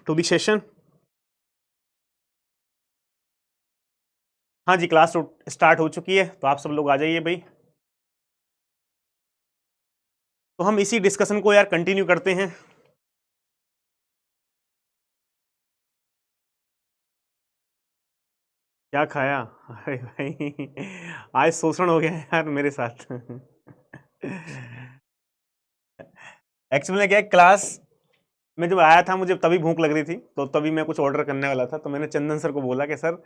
To the session. हाँ जी, class start हो चुकी है, तो आप सब लोग आ जाइए भाई। तो हम इसी डिस्कशन को यार कंटिन्यू करते हैं। क्या खाया? अरे भाई आज शोषण हो गया है यार मेरे साथ। एक्चुअली में क्या है, क्लास में जब आया था मुझे तभी भूख लग रही थी, तो तभी मैं कुछ ऑर्डर करने वाला था, तो मैंने चंदन सर को बोला कि सर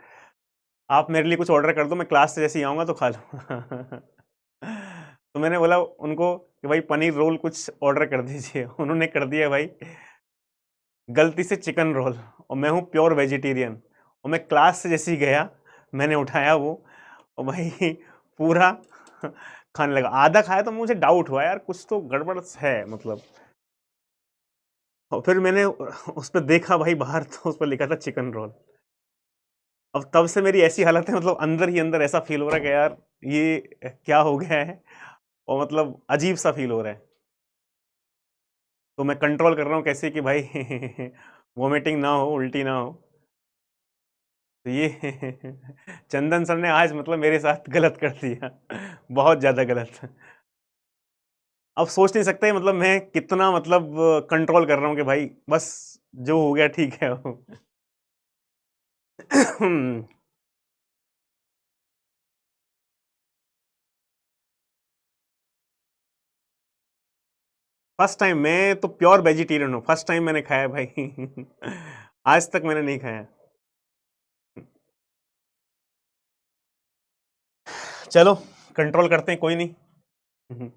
आप मेरे लिए कुछ ऑर्डर कर दो, मैं क्लास से जैसे ही आऊँगा तो खा लूँगा। तो मैंने बोला उनको कि भाई पनीर रोल कुछ ऑर्डर कर दीजिए। उन्होंने कर दिया भाई गलती से चिकन रोल, और मैं हूँ प्योर वेजिटेरियन। और मैं क्लास से जैसे ही गया मैंने उठाया वो, और भाई पूरा खाने लगा। आधा खाया तो मुझे डाउट हुआ यार कुछ तो गड़बड़ है मतलब। और फिर मैंने उस पर देखा भाई बाहर, तो उस पर लिखा था चिकन रोल। अब तब से मेरी ऐसी हालत है, मतलब अंदर ही अंदर ऐसा फील हो रहा है कि यार ये क्या हो गया है, और मतलब अजीब सा फील हो रहा है। तो मैं कंट्रोल कर रहा हूँ कैसे कि भाई वोमिटिंग ना हो, उल्टी ना हो। तो ये चंदन सर ने आज मतलब मेरे साथ गलत कर दिया, बहुत ज़्यादा गलत। अब सोच नहीं सकते मतलब मैं कितना मतलब कंट्रोल कर रहा हूँ कि भाई बस जो हो गया ठीक है। फर्स्ट टाइम, मैं तो प्योर वेजिटेरियन हूँ, फर्स्ट टाइम मैंने खाया भाई। आज तक मैंने नहीं खाया। चलो कंट्रोल करते हैं, कोई नहीं।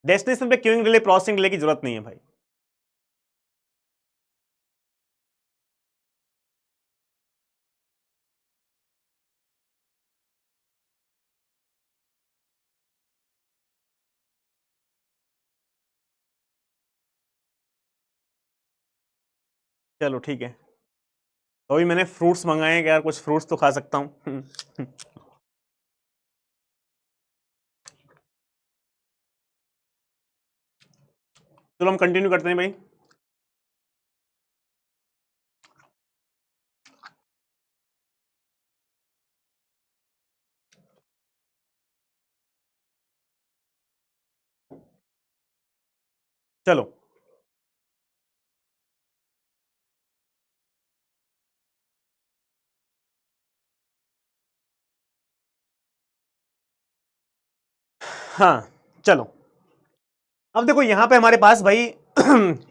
डेस्टिनेशन पे क्यूइंग रिले प्रोसेसिंग रिले की जरूरत नहीं है भाई। चलो ठीक है, तो अभी मैंने फ्रूट्स मंगाए हैं कि यार कुछ फ्रूट्स तो खा सकता हूँ। चलो हम कंटिन्यू करते हैं भाई। चलो हाँ, चलो अब देखो यहाँ पे हमारे पास भाई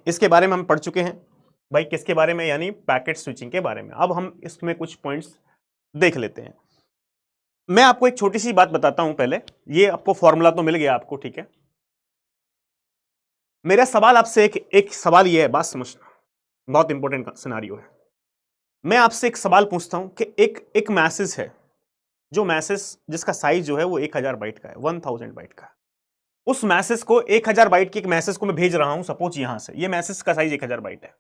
इसके बारे में हम पढ़ चुके हैं भाई, किसके बारे में, यानी पैकेट स्विचिंग के बारे में। अब हम इसमें कुछ पॉइंट्स देख लेते हैं। मैं आपको एक छोटी सी बात बताता हूं पहले, ये आपको फॉर्मूला तो मिल गया आपको, ठीक है। मेरा सवाल आपसे एक सवाल ये है, बात समझना, बहुत इंपॉर्टेंट सिनारियो है। मैं आपसे एक सवाल पूछता हूं कि एक मैसेज है, जो मैसेज जिसका साइज जो है वो 1000 बाइट का है, 1000 बाइट का है। उस मैसेज को 1000 बाइट की एक मैसेज को मैं भेज रहा हूं, सपोज यहां से, ये मैसेज का साइज 1000 बाइट है।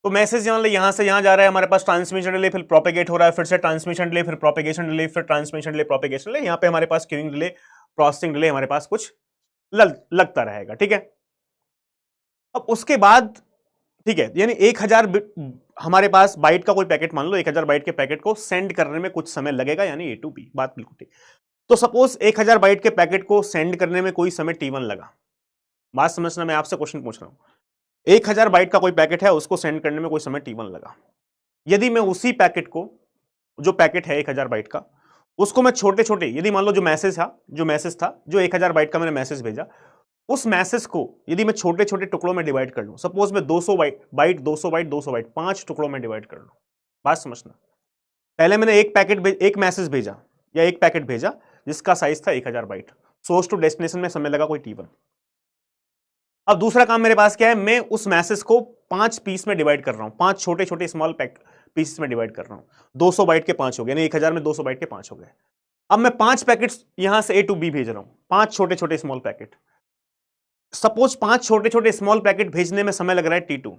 तो मैसेज यहां से यहां जा रहा है, हमारे पास ट्रांसमिशन डिले, फिर प्रोपेगेट हो रहा है, फिर से ट्रांसमिशन डिले, फिर प्रोपेगेशन डिले, फिर ट्रांसमिशन डिले, प्रोपेगेशन डिले। यहां पे हमारे पास क्यूइंग डिले, प्रोसेसिंग डिले हमारे पास कुछ लगता रहेगा, ठीक है। अब उसके बाद ठीक है, यानी 1000 हमारे पास बाइट का कोई पैकेट, मान लो 1000 बाइट के पैकेट को सेंड करने में कुछ समय लगेगा, यानी ए टू बी, बात बिल्कुल ठीक। तो सपोज 1000 बाइट के पैकेट को सेंड करने में कोई समय T1 लगा। बात समझना, मैं आपसे क्वेश्चन पूछ रहा हूं। 1000 बाइट का कोई पैकेट है, उसको सेंड करने में कोई समय T1 लगा। यदि मैं उसी पैकेट को, जो पैकेट है 1000 बाइट का, उसको मैं छोटे छोटे, यदि मान लो जो 1000 बाइट का मैंने मैसेज भेजा, उस मैसेज को यदि मैं छोटे छोटे टुकड़ों में डिवाइड कर लूं, सपोज मैं 200 बाइट 200 बाइट 200 बाइट 5 टुकड़ों में डिवाइड कर लूं। बात समझना, पहले मैंने एक मैसेज भेजा या एक पैकेट भेजा जिसका साइज था 1000 बाइट, सोर्स टू डेस्टिनेशन में समय लगा कोई T1। अब दूसरा काम मेरे पास क्या है, मैं उस मैसेज को 5 पीस में डिवाइड कर रहा हूं, 5 छोटे छोटे स्मॉल पीस में डिवाइड कर रहा हूं। 200 बाइट के 5 हो गए, 1000 में 200 बाइट के 5 हो गए। अब मैं 5 पैकेट्स यहां से A टू B भेज रहा हूं, 5 छोटे छोटे स्मॉल पैकेट। सपोज 5 छोटे छोटे स्मॉल पैकेट भेजने में समय लग रहा है T2,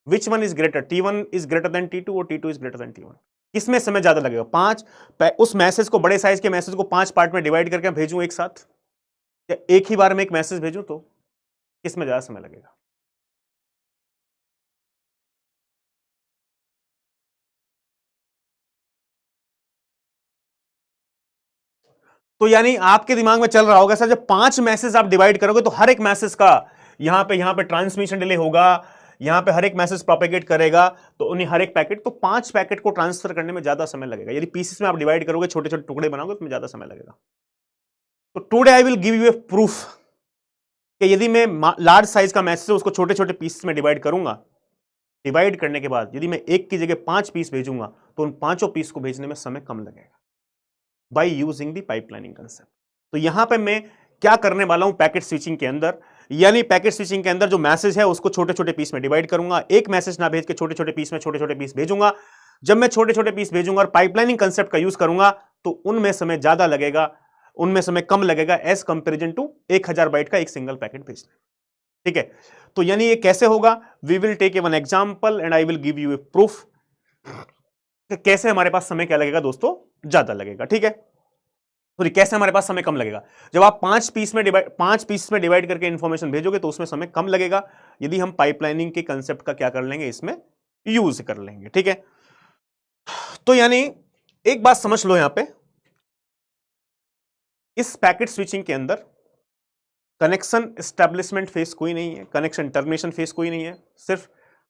which one is greater, T1 is greater than T2 और T2 is greater than T1? किसमें समय ज्यादा लगेगा? 5, उस मैसेज को, बड़े साइज के मैसेज को 5 पार्ट में डिवाइड करके भेजूं एक साथ, या एक ही बार में एक मैसेज भेजूं, तो किसमें ज्यादा समय लगेगा? तो यानी आपके दिमाग में चल रहा होगा सर, जब 5 मैसेज आप डिवाइड करोगे तो हर एक मैसेज का यहां पे ट्रांसमिशन डिले होगा, यहां पे हर एक मैसेज प्रोपेगेट करेगा, तो उन्हें हर एक पैकेट, तो 5 पैकेट को ट्रांसफर करने में ज्यादा समय लगेगा। यदि पीसेस में आप डिवाइड करोगे, छोटे छोटे टुकड़े बनाओगे, तो ज्यादा समय लगेगा। तो today I will give you a proof कि यदि मैं लार्ज साइज का मैसेज है उसको छोटे छोटे पीसेस में डिवाइड करूंगा, डिवाइड करने के बाद यदि मैं एक की जगह 5 पीस भेजूंगा, तो उन 5 पीस को भेजने में समय कम लगेगा by using the pipelining concept. तो यहां पे मैं क्या करने वाला हूं पैकेट स्विचिंग के अंदर, यानी पैकेट स्विचिंग के अंदर जो मैसेज है उसको छोटे छोटे पीस में डिवाइड करूंगा, एक मैसेज ना भेज के छोटे छोटे पीस में छोटे छोटे पीस भेजूंगा। जब मैं छोटे छोटे पीस भेजूंगा और पाइपलाइनिंग कंसेप्ट का यूज करूंगा, तो उनमें समय ज्यादा लगेगा, उनमें समय कम लगेगा एज कंपेरिजन टू 1000 बाइट का एक सिंगल पैकेट भेजने। ठीक है, तो यानी ये कैसे होगा? We will take a one example and I will give you a proof कैसे हमारे पास समय क्या लगेगा दोस्तों, ज्यादा लगेगा। ठीक है, तो कैसे हमारे पास समय कम लगेगा? जब आप 5 पीस में डिवाइड करके इंफॉर्मेशन भेजोगे तो उसमें समय कम लगेगा, यदि हम पाइपलाइनिंग के कंसेप्ट का क्या कर लेंगे, इसमें यूज कर लेंगे। ठीक है, तो यानी एक बात समझ लो, यहां पे इस पैकेट स्विचिंग के अंदर कनेक्शन एस्टेब्लिशमेंट फेस कोई नहीं है, कनेक्शन टर्मिनेशन फेस कोई नहीं है, सिर्फ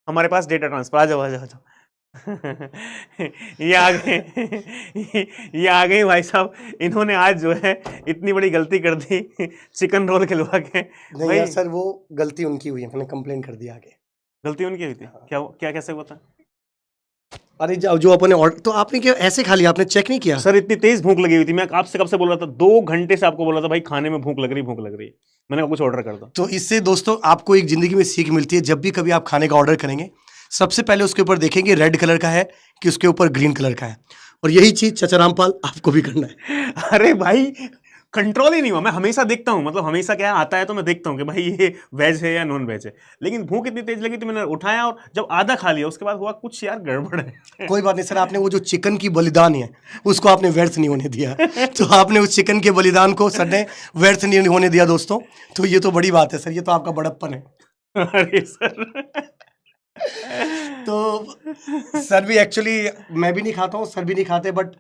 हमारे पास डेटा ट्रांसफर। आ जाओ ये आ गए भाई साहब, इन्होंने आज जो है इतनी बड़ी गलती कर दी चिकन रोल खिलवा के। नहीं यार सर, वो गलती उनकी हुई है, मैंने कंप्लेन कर दिया आगे। गलती उनकी हुई थी? क्या क्या कैसे होता? अरे जो अपने ऑर्डर, तो आपने क्या ऐसे खा लिया, आपने चेक नहीं किया? सर इतनी तेज भूख लगी हुई थी, मैं आपसे कब से बोल रहा था, 2 घंटे से आपको बोल रहा था भाई खाने में भूख लग रही, मैंने कहा कुछ ऑर्डर कर दो। तो इससे दोस्तों आपको एक जिंदगी में सीख मिलती है, जब भी कभी आप खाने का ऑर्डर करेंगे, सबसे पहले उसके ऊपर देखेंगे रेड कलर का है कि उसके ऊपर ग्रीन कलर का है, और यही चीज चचा रामपाल आपको भी करना है। अरे भाई कंट्रोल ही नहीं हुआ, मैं हमेशा देखता हूं, मतलब हमेशा क्या आता है तो मैं देखता हूं कि भाई ये वेज है या नॉन वेज है, लेकिन भूख इतनी तेज लगी तो मैंने उठाया, और जब आधा खा लिया उसके बाद हुआ कुछ यार गड़बड़ है। कोई बात नहीं सर, आपने वो जो चिकन की बलिदान है उसको आपने व्यर्थ नहीं होने दिया, तो आपने उस चिकन के बलिदान को सर ने व्यर्थ नहीं होने दिया दोस्तों, तो ये तो बड़ी बात है सर, ये तो आपका बड़प्पन है। अरे सर तो सर भी एक्चुअली, मैं भी नहीं खाता हूँ, सर भी नहीं खाते, बट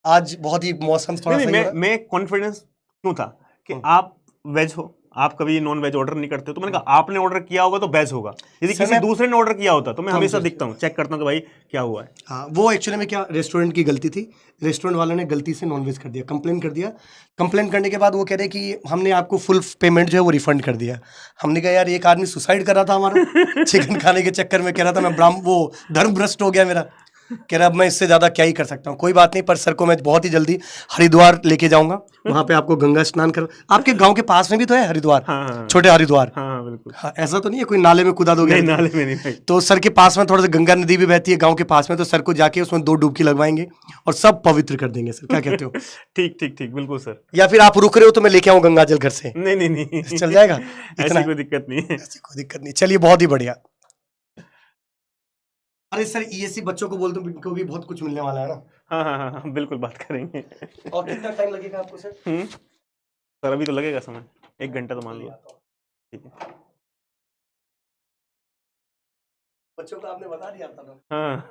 आज बहुत ही मौसम थोड़ा सा मैं कॉन्फिडेंस क्यों था कि आप वेज हो, आप कभी नॉन वेज ऑर्डर नहीं करते, तो मैंने कहा आपने ऑर्डर किया होगा तो वेज होगा, यदि किसी दूसरे ने ऑर्डर किया होता तो मैं हमेशा देखता हूँ, चेक करता हूँ कि भाई क्या हुआ है। हाँ, वो एक्चुअली में क्या रेस्टोरेंट की गलती थी, रेस्टोरेंट वालों ने गलती से नॉन वेज कर दिया, कंप्लेन कर दिया। कंप्लेन करने के बाद वो कह रहे कि हमने आपको फुल पेमेंट जो है वो रिफंड कर दिया। हमने कहा यार, एक आदमी सुसाइड कर रहा था हमारा चिकन खाने के चक्कर में, कह रहा था मैं वो धर्म भ्रष्ट हो गया मेरा, कह रहा अब मैं इससे ज़्यादा क्या ही कर सकता हूँ। कोई बात नहीं, पर सर को मैं बहुत ही जल्दी हरिद्वार लेके जाऊंगा, वहाँ पे आपको गंगा स्नान कर, आपके गांव के पास में भी तो है हरिद्वार। हाँ, छोटे हरिद्वार। हाँ, बिल्कुल। हाँ, ऐसा तो नहीं है कोई नाले में कूदा दोगे? नहीं, नाले में नहीं भाई। तो सर के पास में थोड़ा सा गंगा नदी भी बहती है गांव के पास में, तो सर को जाके उसमें 2 डुबकी लगवाएंगे और सब पवित्र कर देंगे सर, क्या कहते हो? ठीक ठीक ठीक, बिल्कुल सर। या फिर आप रुक रहे हो तो मैं लेके आऊँ गंगा जल घर से? नहीं चल जाएगा? ऐसी कोई दिक्कत नहीं है। ऐसी कोई दिक्कत नहीं, चलिए बहुत ही बढ़िया। अरे सर ESC बच्चों को बोल दो, इनको भी बहुत कुछ मिलने वाला है ना। हाँ, बिल्कुल बात करेंगे। और कितना टाइम लगेगा आपको सर? सर अभी तो लगेगा समय, 1 घंटा तो मान लिया। ठीक है, बच्चों को आपने बता दिया था ना। हाँ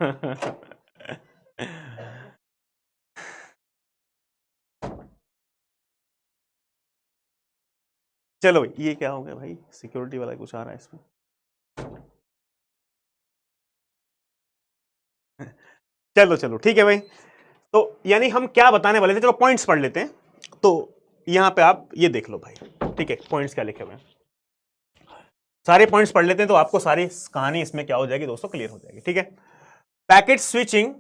चलो ये क्या हो गया भाई, सिक्योरिटी वाला कुछ आ रहा है इसमें। चलो ठीक है भाई, तो यानी हम क्या बताने वाले थे, चलो पॉइंट्स पढ़ लेते हैं। तो यहां पे आप ये देख लो भाई, ठीक है, पॉइंट्स क्या लिखे हुए हैं, सारे पॉइंट्स पढ़ लेते हैं, तो आपको सारी कहानी इसमें क्या हो जाएगी दोस्तों, क्लियर हो जाएगी। ठीक है, packet switching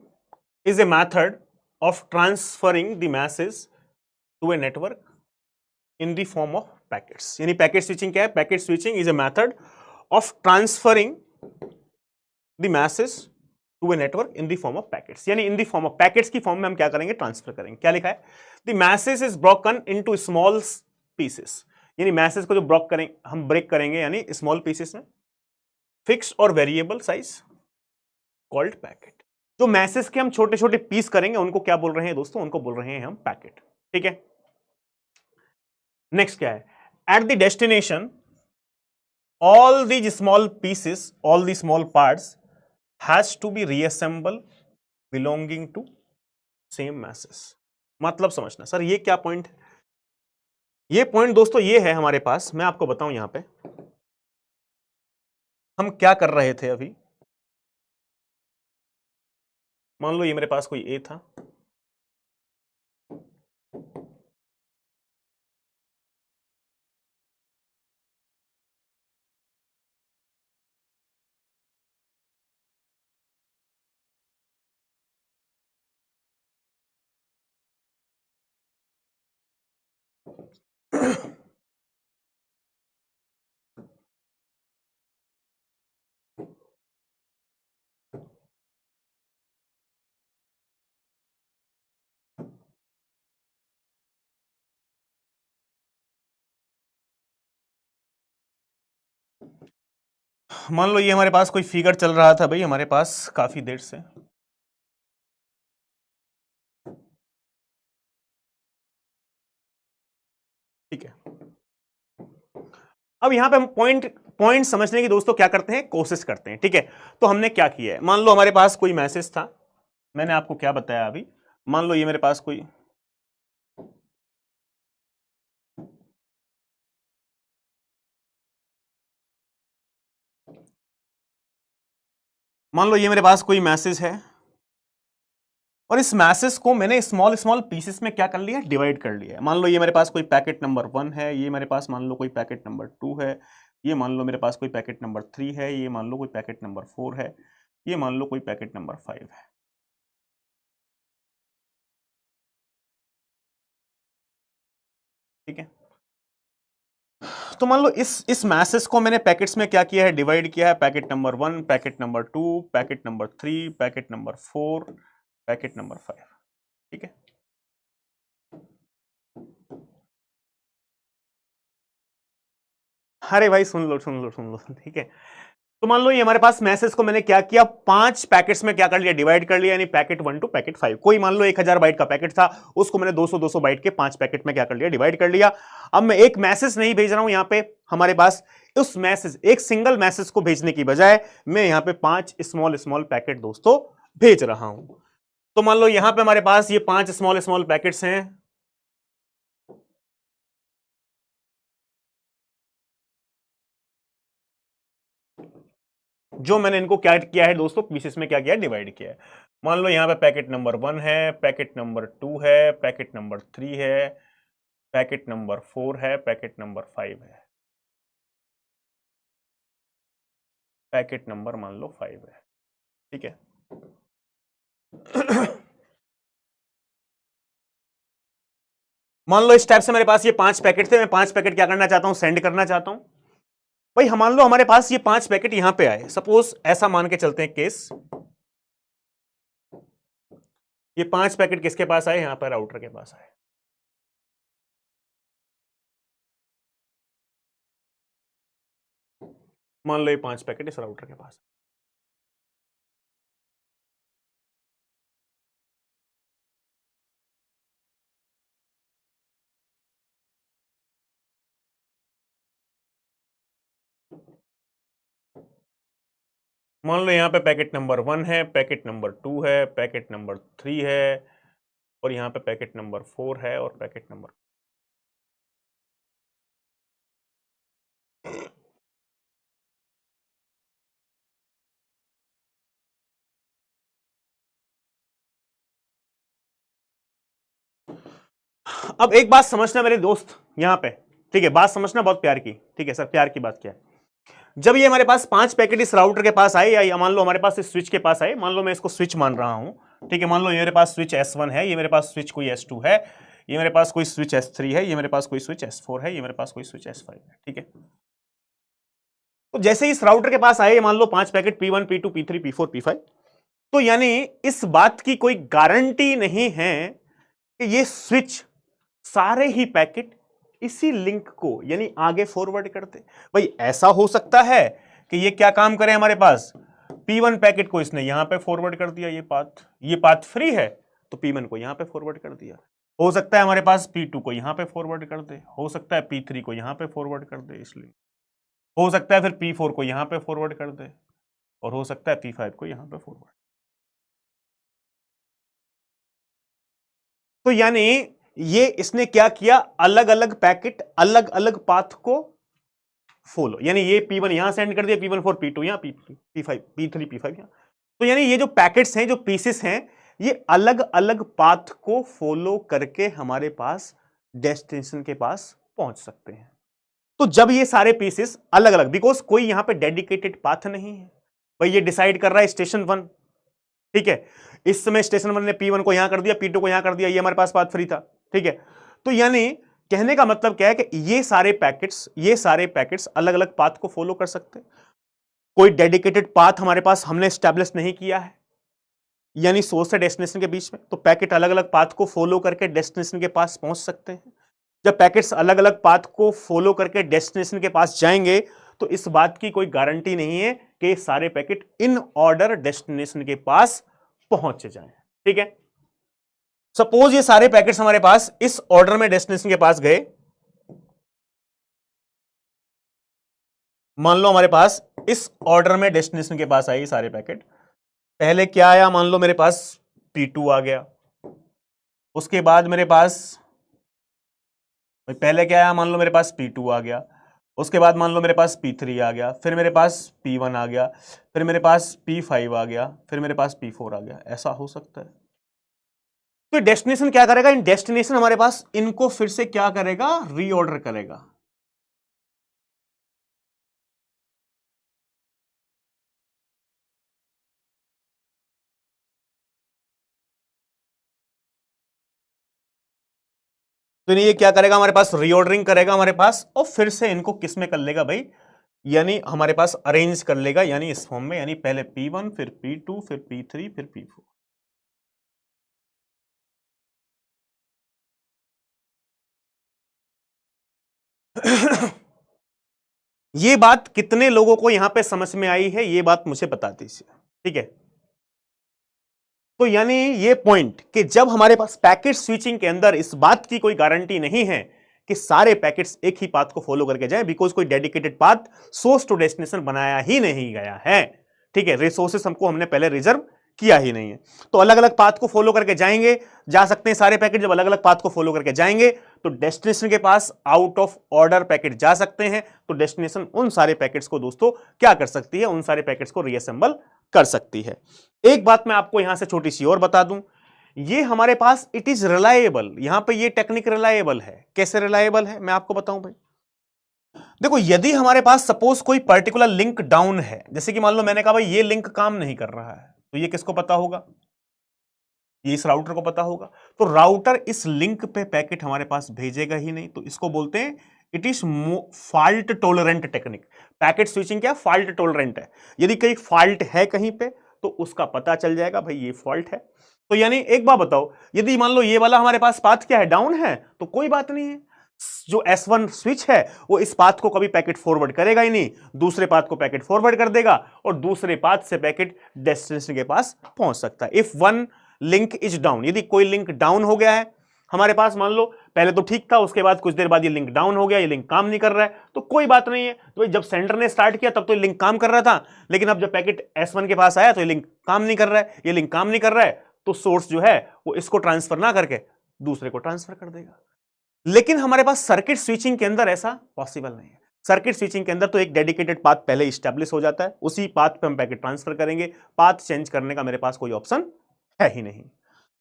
is a method of transferring the message to a network in the form of packets. यानी पैकेट स्विचिंग क्या है? Packet switching is a method of transferring the message to a network in the form of packets. यानी in the form of packets की फॉर्म में हम क्या करेंगे, ट्रांसफर करेंगे। क्या लिखा है? The message is broken into small pieces, यानी मैसेज को जो ब्रेक करेंगे, हम ब्रेक करेंगे यानी स्मॉल पीसेस में, फिक्स और वेरिएबल साइज कॉल्ड पैकेट। जो मैसेज के हम छोटे छोटे पीस करेंगे उनको क्या बोल रहे हैं दोस्तों, उनको बोल रहे हैं हम पैकेट। ठीक है, नेक्स्ट क्या है, at the destination all these small pieces, all the small parts has to be reassembled belonging to same masses। मतलब समझना सर ये क्या पॉइंट है, ये पॉइंट दोस्तों ये है हमारे पास, मैं आपको बताऊं यहां पे हम क्या कर रहे थे अभी। मान लो ये मेरे पास कोई ए था, मान लो ये हमारे पास कोई फिगर चल रहा था भाई हमारे पास काफी देर से। ठीक है, अब यहां पे हम पॉइंट समझने की दोस्तों क्या करते हैं, कोशिश करते हैं। ठीक है, तो हमने क्या किया है, मान लो हमारे पास कोई मैसेज था, मैंने आपको क्या बताया अभी, मान लो ये मेरे पास कोई मान लो ये मेरे पास कोई मैसेज है और इस मैसेज को मैंने स्मॉल स्मॉल पीसेस में क्या कर लिया, डिवाइड कर लिया है। मान लो ये मेरे पास कोई पैकेट नंबर 1 है, ये मेरे पास मान लो कोई पैकेट नंबर 2 है, ये मान लो मेरे पास कोई पैकेट नंबर 3 है, ये मान लो कोई पैकेट नंबर 4 है, ये मान लो कोई पैकेट नंबर 5 है। ठीक है, तो मान लो इस मैसेज को मैंने पैकेट्स में क्या किया है, डिवाइड किया है, packet number 1, packet number 2, packet number 3, packet number 4, packet number 5। ठीक है, अरे भाई सुन लो सुन लो सुन लो। ठीक है, तो मान लो ये हमारे पास मैसेज को मैंने क्या किया, 5 पैकेट्स में क्या कर लिया, डिवाइड कर लिया, यानी पैकेट 1 टू पैकेट 5। कोई मान लो 1000 बाइट का पैकेट था, उसको मैंने 200 बाइट के 5 पैकेट में क्या कर लिया, डिवाइड कर लिया। अब मैं एक मैसेज नहीं भेज रहा हूं यहां पे हमारे पास, उस मैसेज एक सिंगल मैसेज को भेजने की बजाय मैं यहां पे 5 स्मॉल स्मॉल पैकेट दोस्तों भेज रहा हूं। तो मान लो यहां पे हमारे पास ये 5 स्मॉल स्मॉल पैकेट्स हैं, जो मैंने इनको क्या किया है दोस्तों, पीसेस में क्या किया, डिवाइड किया है। मान लो यहां पे पैकेट नंबर 1 है, पैकेट नंबर 2 है, पैकेट नंबर 3 है, पैकेट नंबर 4 है, पैकेट नंबर 5 है, पैकेट नंबर मान लो 5 है। ठीक है, मान लो इस टाइप से मेरे पास ये 5 पैकेट थे, मैं 5 पैकेट क्या करना चाहता हूं, सेंड करना चाहता हूं। भाई हम मान लो हमारे पास ये 5 पैकेट यहां पे आए, सपोज ऐसा मान के चलते हैं केस, ये 5 पैकेट किसके पास आए, यहां पर राउटर के पास आए। मान लो ये 5 पैकेट इस राउटर के पास। मान लो यहाँ पे पैकेट नंबर 1 है, पैकेट नंबर 2 है, पैकेट नंबर 3 है, और यहाँ पे पैकेट नंबर 4 है और पैकेट नंबर। अब एक बात समझना मेरे दोस्त यहाँ पे, ठीक है, बात समझना बहुत प्यार की। ठीक है सर, प्यार की बात क्या है, जब ये हमारे पास 5 पैकेट इस राउटर के पास आए, या मान लो हमारे पास इस स्विच के पास आए, मान लो मैं इसको स्विच मान रहा हूं, ठीक है, मान लो ये मेरे पास स्विच S1 है, ये मेरे पास स्विच कोई S2 है, ये मेरे पास कोई स्विच S3 है, ये मेरे पास कोई स्विच S4 है, ये मेरे पास कोई स्विच S5 है। ठीक है, तो जैसे इस राउटर के पास आए मान लो 5 packet P1 P2 P3 P4 P5, तो यानी इस बात की कोई गारंटी नहीं है कि ये स्विच सारे ही पैकेट इसी लिंक को यानी आगे फॉरवर्ड करते। भाई ऐसा हो सकता है कि ये क्या काम करे, हमारे पास P1 पैकेट को इसने यहां पे फॉरवर्ड कर दिया, ये पाथ फ्री है तो P1 को यहां पे फॉरवर्ड कर दिया। हो सकता है हमारे पास P2 को यहां पे फॉरवर्ड कर दे, हो सकता है P3 को यहां पे फॉरवर्ड कर दे, इसलिए हो सकता है फिर P4 को यहां पे फॉरवर्ड कर दे, और हो सकता है P5 को यहां पे फॉरवर्ड। तो यानी ये इसने क्या किया, अलग अलग पैकेट अलग अलग पाथ को फॉलो, यानी ये P1 यहां सेंड कर दिया, P1 4 P2 यहां, P5 P3 P5 यहां। तो यानी ये जो पैकेट्स हैं, जो पीसेस हैं, ये अलग अलग पाथ को फॉलो करके हमारे पास डेस्टिनेशन के पास पहुंच सकते हैं। तो जब ये सारे पीसेस अलग अलग, बिकॉज कोई यहां पे डेडिकेटेड पाथ नहीं है भाई, ये डिसाइड कर रहा है स्टेशन 1, ठीक है, इस समय स्टेशन 1 ने P1 को यहां कर दिया, P2 को यहां कर दिया, ये हमारे पास पाथ फ्री था, ठीक है। तो यानी कहने का मतलब क्या है कि ये सारे पैकेट्स अलग अलग पाथ को फॉलो कर सकते हैं। कोई डेडिकेटेड पाथ हमारे पास हमने स्टैब्लिश नहीं किया है, यानी सोर्स से डेस्टिनेशन के बीच में, तो पैकेट अलग अलग पाथ को फॉलो करके डेस्टिनेशन के पास पहुंच सकते हैं। जब पैकेट्स अलग अलग पाथ को फॉलो करके डेस्टिनेशन के पास जाएंगे तो इस बात की कोई गारंटी नहीं है कि सारे पैकेट इन ऑर्डर डेस्टिनेशन के पास पहुंच जाएं, ठीक है। सपोज ये सारे पैकेट्स हमारे पास इस ऑर्डर में डेस्टिनेशन के पास गए, मान लो हमारे पास इस ऑर्डर में डेस्टिनेशन के पास आई सारे पैकेट। पहले क्या आया, मान लो मेरे पास P2 आ गया, उसके बाद मेरे पास पहले क्या आया, मान लो मेरे पास P2 आ गया, उसके बाद मान लो मेरे पास P3 आ गया, फिर मेरे पास P1 आ गया, फिर मेरे पास P5 आ गया, फिर मेरे पास P4 आ गया। ऐसा हो सकता है। तो डेस्टिनेशन क्या करेगा, इन डेस्टिनेशन हमारे पास इनको फिर से क्या करेगा, रीऑर्डर करेगा। तो ये क्या करेगा, हमारे पास रीऑर्डरिंग करेगा हमारे पास, और फिर से इनको किस में कर लेगा भाई, यानी हमारे पास अरेंज कर लेगा, यानी इस फॉर्म में, यानी पहले P1 फिर P2 फिर P3 फिर P4। ये बात कितने लोगों को यहां पे समझ में आई है, ये बात मुझे बता दीजिए, ठीक है। तो यानी ये पॉइंट कि जब हमारे पास पैकेट स्विचिंग के अंदर इस बात की कोई गारंटी नहीं है कि सारे पैकेट्स एक ही पाथ को फॉलो करके जाएं, बिकॉज कोई dedicated path source to destination बनाया ही नहीं गया है, ठीक है। रिसोर्सेस हमने पहले रिजर्व किया ही नहीं है, तो अलग अलग पाथ को फॉलो करके जाएंगे, जा सकते हैं सारे पैकेट। जब अलग अलग पाथ को फॉलो करके जाएंगे तो डेस्टिनेशन के pass out of order packet जा सकते हैं, तो डेस्टिनेशन उन सारे पैकेट्स को दोस्तों क्या कर सकती है, उन सारे पैकेट्स को रीअसेंबल कर सकती है। एक बात मैं आपको यहां से छोटी सी और बता दूं, ये हमारे पास इट इज रिलायबल, यहां पे ये टेक्निक रिलायबल है। कैसे रिलायबल है मैं आपको बताऊं भाई, देखो यदि हमारे पास सपोज कोई पर्टिकुलर लिंक डाउन है, जैसे कि मान लो मैंने कहा भाई ये लिंक काम नहीं कर रहा है, तो ये किसको पता होगा, ये इस राउटर को पता होगा, तो राउटर इस लिंक पे पैकेट हमारे पास भेजेगा ही नहीं, तो इसको बोलते हैं it is fault tolerant technique. Packet switching क्या, फॉल्ट टॉलरेंट है, यदि कोई फॉल्ट है कहीं पे तो उसका पता चल जाएगा भाई ये फॉल्ट है। तो यानी एक बात बताओ, यदि मान लो ये वाला हमारे पास पाथ क्या है, डाउन है, तो कोई बात नहीं है, जो S1 स्विच है वो इस पाथ को कभी पैकेट फॉरवर्ड करेगा ही नहीं, दूसरे पाथ को पैकेट फॉरवर्ड कर देगा और दूसरे पाथ से पैकेट डेस्टिनेशन के पास पहुंच सकता है। If one link is down, यदि कोई लिंक डाउन हो गया है हमारे पास, मान लो पहले तो ठीक था, उसके बाद कुछ देर बाद ये लिंक डाउन हो गया, ये लिंक काम नहीं कर रहा है, तो कोई बात नहीं है। तो जब सेंडर ने स्टार्ट किया तब तो ये लिंक काम कर रहा था, लेकिन अब जब पैकेट S1 के पास आया तो ये लिंक काम नहीं कर रहा है, ये लिंक काम नहीं कर रहा है, तो सोर्स जो है वो इसको ट्रांसफर ना करके दूसरे को ट्रांसफर कर देगा। लेकिन हमारे पास सर्किट स्विचिंग के अंदर ऐसा पॉसिबल नहीं है। सर्किट स्विचिंग के अंदर तो एक डेडिकेटेड पाथ पहले स्टैब्लिश हो जाता है, उसी पाथ पे हम पैकेट ट्रांसफर करेंगे, पाथ चेंज करने का मेरे पास कोई ऑप्शन है ही नहीं।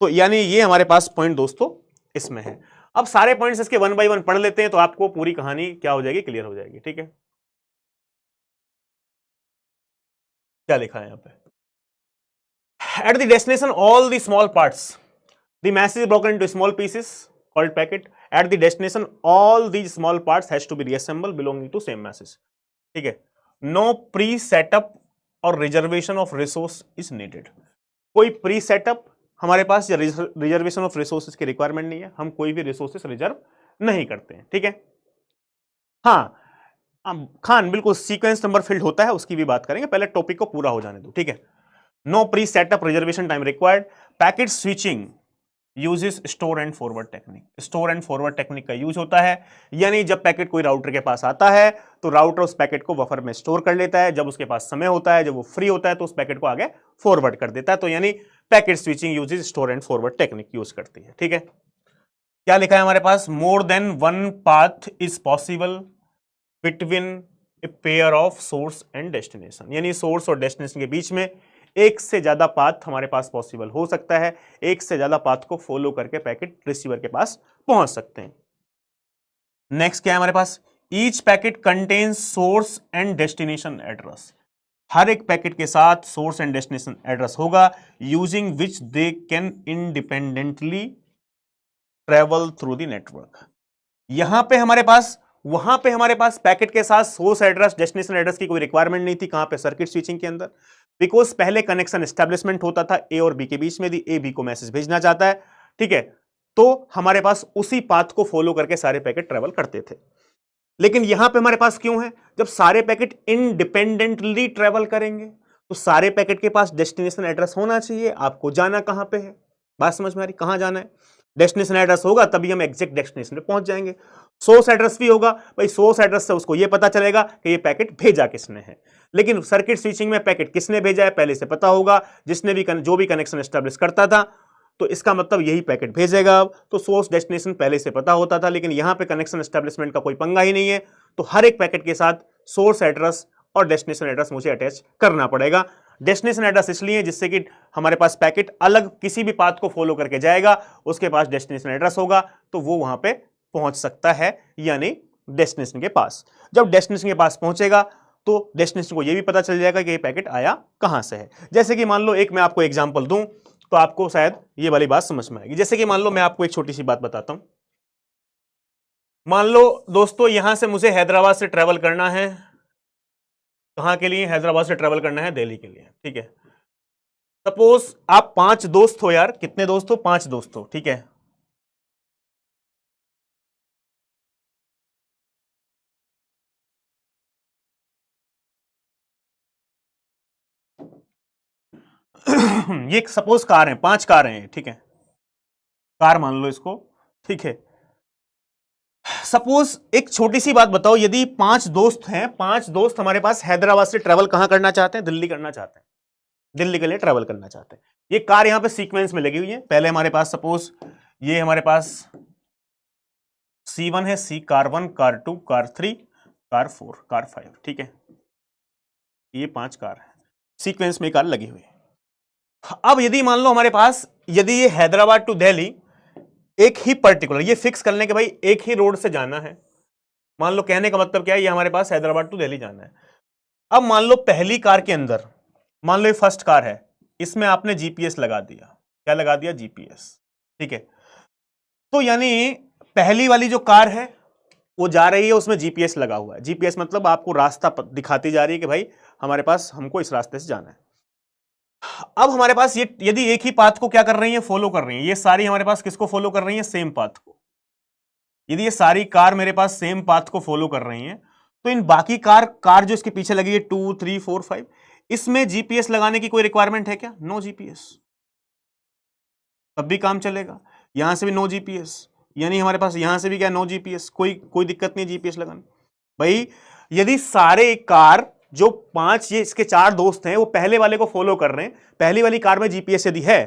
तो यानी ये हमारे पास पॉइंट दोस्तों इसमें है। अब सारे पॉइंट्स इसके 1 by 1 पढ़ लेते हैं तो आपको पूरी कहानी क्या हो जाएगी, क्लियर हो जाएगी, ठीक है। क्या लिखा है यहां पे, at the destination all the small parts the message is broken into small pieces called packet at the destination all these small parts has to be reassembled belonging to same message, ठीक है। no pre setup और reservation of resource is needed, कोई pre setup हमारे पास या reservation of resources की requirement नहीं है, हम कोई भी रिसोर्सेज रिजर्व नहीं करते हैं, ठीक है। हाँ, खान बिल्कुल सीक्वेंस नंबर फील्ड होता है, उसकी भी बात करेंगे, पहले टॉपिक को पूरा हो जाने दो, ठीक है। No pre setup reservation time required. Packet switching uses store and forward technique. Store and forward technique का यूज होता है, यानी जब पैकेट कोई राउटर के पास आता है तो राउटर उस पैकेट को बफर में स्टोर कर लेता है, जब उसके पास समय होता है, जब वो फ्री होता है तो उस पैकेट को आगे फॉरवर्ड कर देता है। तो यानी packet switching uses store and forward technique use करती है, ठीक है। क्या लिखा है हमारे पास, more than one path is possible between a pair of source and destination, यानी सोर्स और डेस्टिनेशन के बीच में एक से ज्यादा पाथ हमारे पास पॉसिबल हो सकता है, एक से ज्यादा पाथ को फॉलो करके पैकेट रिसीवर के पास पहुंच सकते हैं। नेक्स्ट क्या है हमारे पास, each packet contains source and destination address. हर एक पैकेट के साथ सोर्स एंड डेस्टिनेशन एड्रेस होगा, using which they can independently travel through the network. यहां पे हमारे पास, वहां पे हमारे पास पैकेट के साथ सोर्स एड्रेस डेस्टिनेशन एड्रेस की कोई रिक्वायरमेंट नहीं थी। कहां पे, सर्किट स्विचिंग के अंदर, बिकॉज पहले कनेक्शन एस्टेब्लिशमेंट होता था ए और बी के बीच में, ए बी को मैसेज भेजना चाहता है, ठीक है, तो हमारे पास उसी पाथ को फॉलो करके सारे पैकेट ट्रेवल करते थे। लेकिन यहां पे हमारे पास क्यों है, जब सारे पैकेट इंडिपेंडेंटली ट्रेवल करेंगे तो सारे पैकेट के पास डेस्टिनेशन एड्रेस होना चाहिए। आपको जाना कहां पे है, बात समझ में आ रही, कहां जाना है, डेस्टिनेशन एड्रेस होगा तभी हम एग्जैक्ट डेस्टिनेशन पे पहुंच जाएंगे। सोर्स एड्रेस भी होगा, भाई सोर्स एड्रेस से उसको यह पता चलेगा कि ये पैकेट भेजा किसने है। लेकिन सर्किट स्विचिंग में पैकेट किसने भेजा है पहले से पता होगा, जिसने भी जो भी कनेक्शन एस्टेब्लिश करता था, तो इसका मतलब यही पैकेट भेजेगा। तो सोर्स डेस्टिनेशन पहले से पता होता था, लेकिन यहां पे कनेक्शन एस्टेब्लिशमेंट का कोई पंगा ही नहीं है, तो हर एक पैकेट के साथ सोर्स एड्रेस और डेस्टिनेशन एड्रेस मुझे अटैच करना पड़ेगा। डेस्टिनेशन एड्रेस इसलिए जिससे कि हमारे पास पैकेट अलग किसी भी पाथ को फॉलो करके जाएगा, उसके पास डेस्टिनेशन एड्रेस होगा तो वो वहां पे पहुंच सकता है, यानी डेस्टिनेशन के पास। जब डेस्टिनेशन के पास पहुंचेगा तो डेस्टिनेशन को यह भी पता चल जाएगा कि ये पैकेट आया कहां से है। जैसे कि मान लो, एक मैं आपको एग्जांपल दूं तो आपको शायद ये वाली बात समझ में आएगी। जैसे कि मान लो मैं आपको एक छोटी सी बात बताता हूं। मान लो दोस्तों, यहां से मुझे हैदराबाद से ट्रेवल करना है, कहां के लिए, हैदराबाद से ट्रेवल करना है दिल्ली के लिए, ठीक है। सपोज आप 5 दोस्त हो यार, कितने दोस्त हो, 5 दोस्त हो, ठीक है। ये सपोज कार है, 5 कार हैं, ठीक है, कार मान लो इसको, ठीक है। सपोज एक छोटी सी बात बताओ, यदि 5 दोस्त हैं, 5 दोस्त हमारे पास हैदराबाद से ट्रेवल कहां करना चाहते हैं, दिल्ली करना चाहते हैं, दिल्ली के लिए ट्रेवल करना चाहते हैं। ये कार यहां पे सीक्वेंस में लगी हुई है, पहले हमारे पास सपोज ये हमारे पास C1 है, C car 1, car 2, car 3, car 4, car 5, ठीक है। ये 5 कार है, सीक्वेंस में कार लगी हुई है। अब यदि मान लो हमारे पास, यदि ये हैदराबाद टू दिल्ली एक ही पर्टिकुलर, ये फिक्स कर लें कि भाई एक ही रोड से जाना है, मान लो, कहने का मतलब क्या है, ये हमारे पास हैदराबाद टू दिल्ली जाना है। अब मान लो पहली कार के अंदर, मान लो ये फर्स्ट कार है, इसमें आपने जीपीएस लगा दिया, क्या लगा दिया, जीपीएस, ठीक है। तो यानी पहली वाली जो कार है वो जा रही है, उसमें जीपीएस लगा हुआ है। जीपीएस मतलब आपको रास्ता दिखाती जा रही है कि भाई हमारे पास, हमको इस रास्ते से जाना है। अब हमारे पास ये, यदि एक ही पाथ को क्या कर रही है, फॉलो कर रही है, ये सारी हमारे पास किसको फॉलो कर रही है, सेम पाथ को। यदि ये सारी कार मेरे पास सेम पाथ को फॉलो कर रही हैं, तो इन बाकी कार जो इसके पीछे लगी है 2, 3, 4, 5, इसमें जीपीएस लगाने की कोई रिक्वायरमेंट है क्या, नो जीपीएस, तब भी काम चलेगा। यहां से भी नो जीपीएस, यानी हमारे पास यहां से भी क्या, नो जीपीएस, कोई दिक्कत नहीं जीपीएस लगाने। भाई यदि सारे कार जो 5, ये इसके 4 दोस्त हैं, वो पहले वाले को फॉलो कर रहे हैं, पहली वाली कार में जीपीएस यदि है,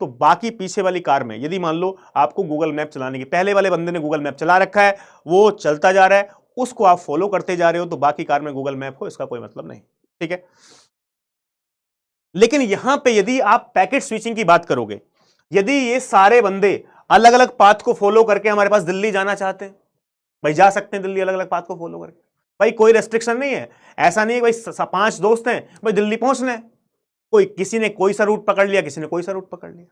तो बाकी पीछे वाली कार में, यदि मान लो आपको गूगल मैप चलाने की, पहले वाले बंदे ने गूगल मैप चला रखा है, वो चलता जा रहा है, उसको आप फॉलो करते जा रहे हो, तो बाकी कार में गूगल मैप हो, इसका कोई मतलब नहीं, ठीक है। लेकिन यहां पे यदि आप पैकेट स्विचिंग की बात करोगे, यदि ये सारे बंदे अलग अलग पाथ को फॉलो करके हमारे पास दिल्ली जाना चाहते हैं, भाई जा सकते हैं दिल्ली अलग अलग पाथ को फॉलो करके, भाई कोई रेस्ट्रिक्शन नहीं है। ऐसा नहीं है भाई 5 दोस्त हैं, भाई दिल्ली पहुंचना है, कोई किसी ने कोई सा रूट पकड़ लिया, किसी ने कोई सा रूट पकड़ लिया।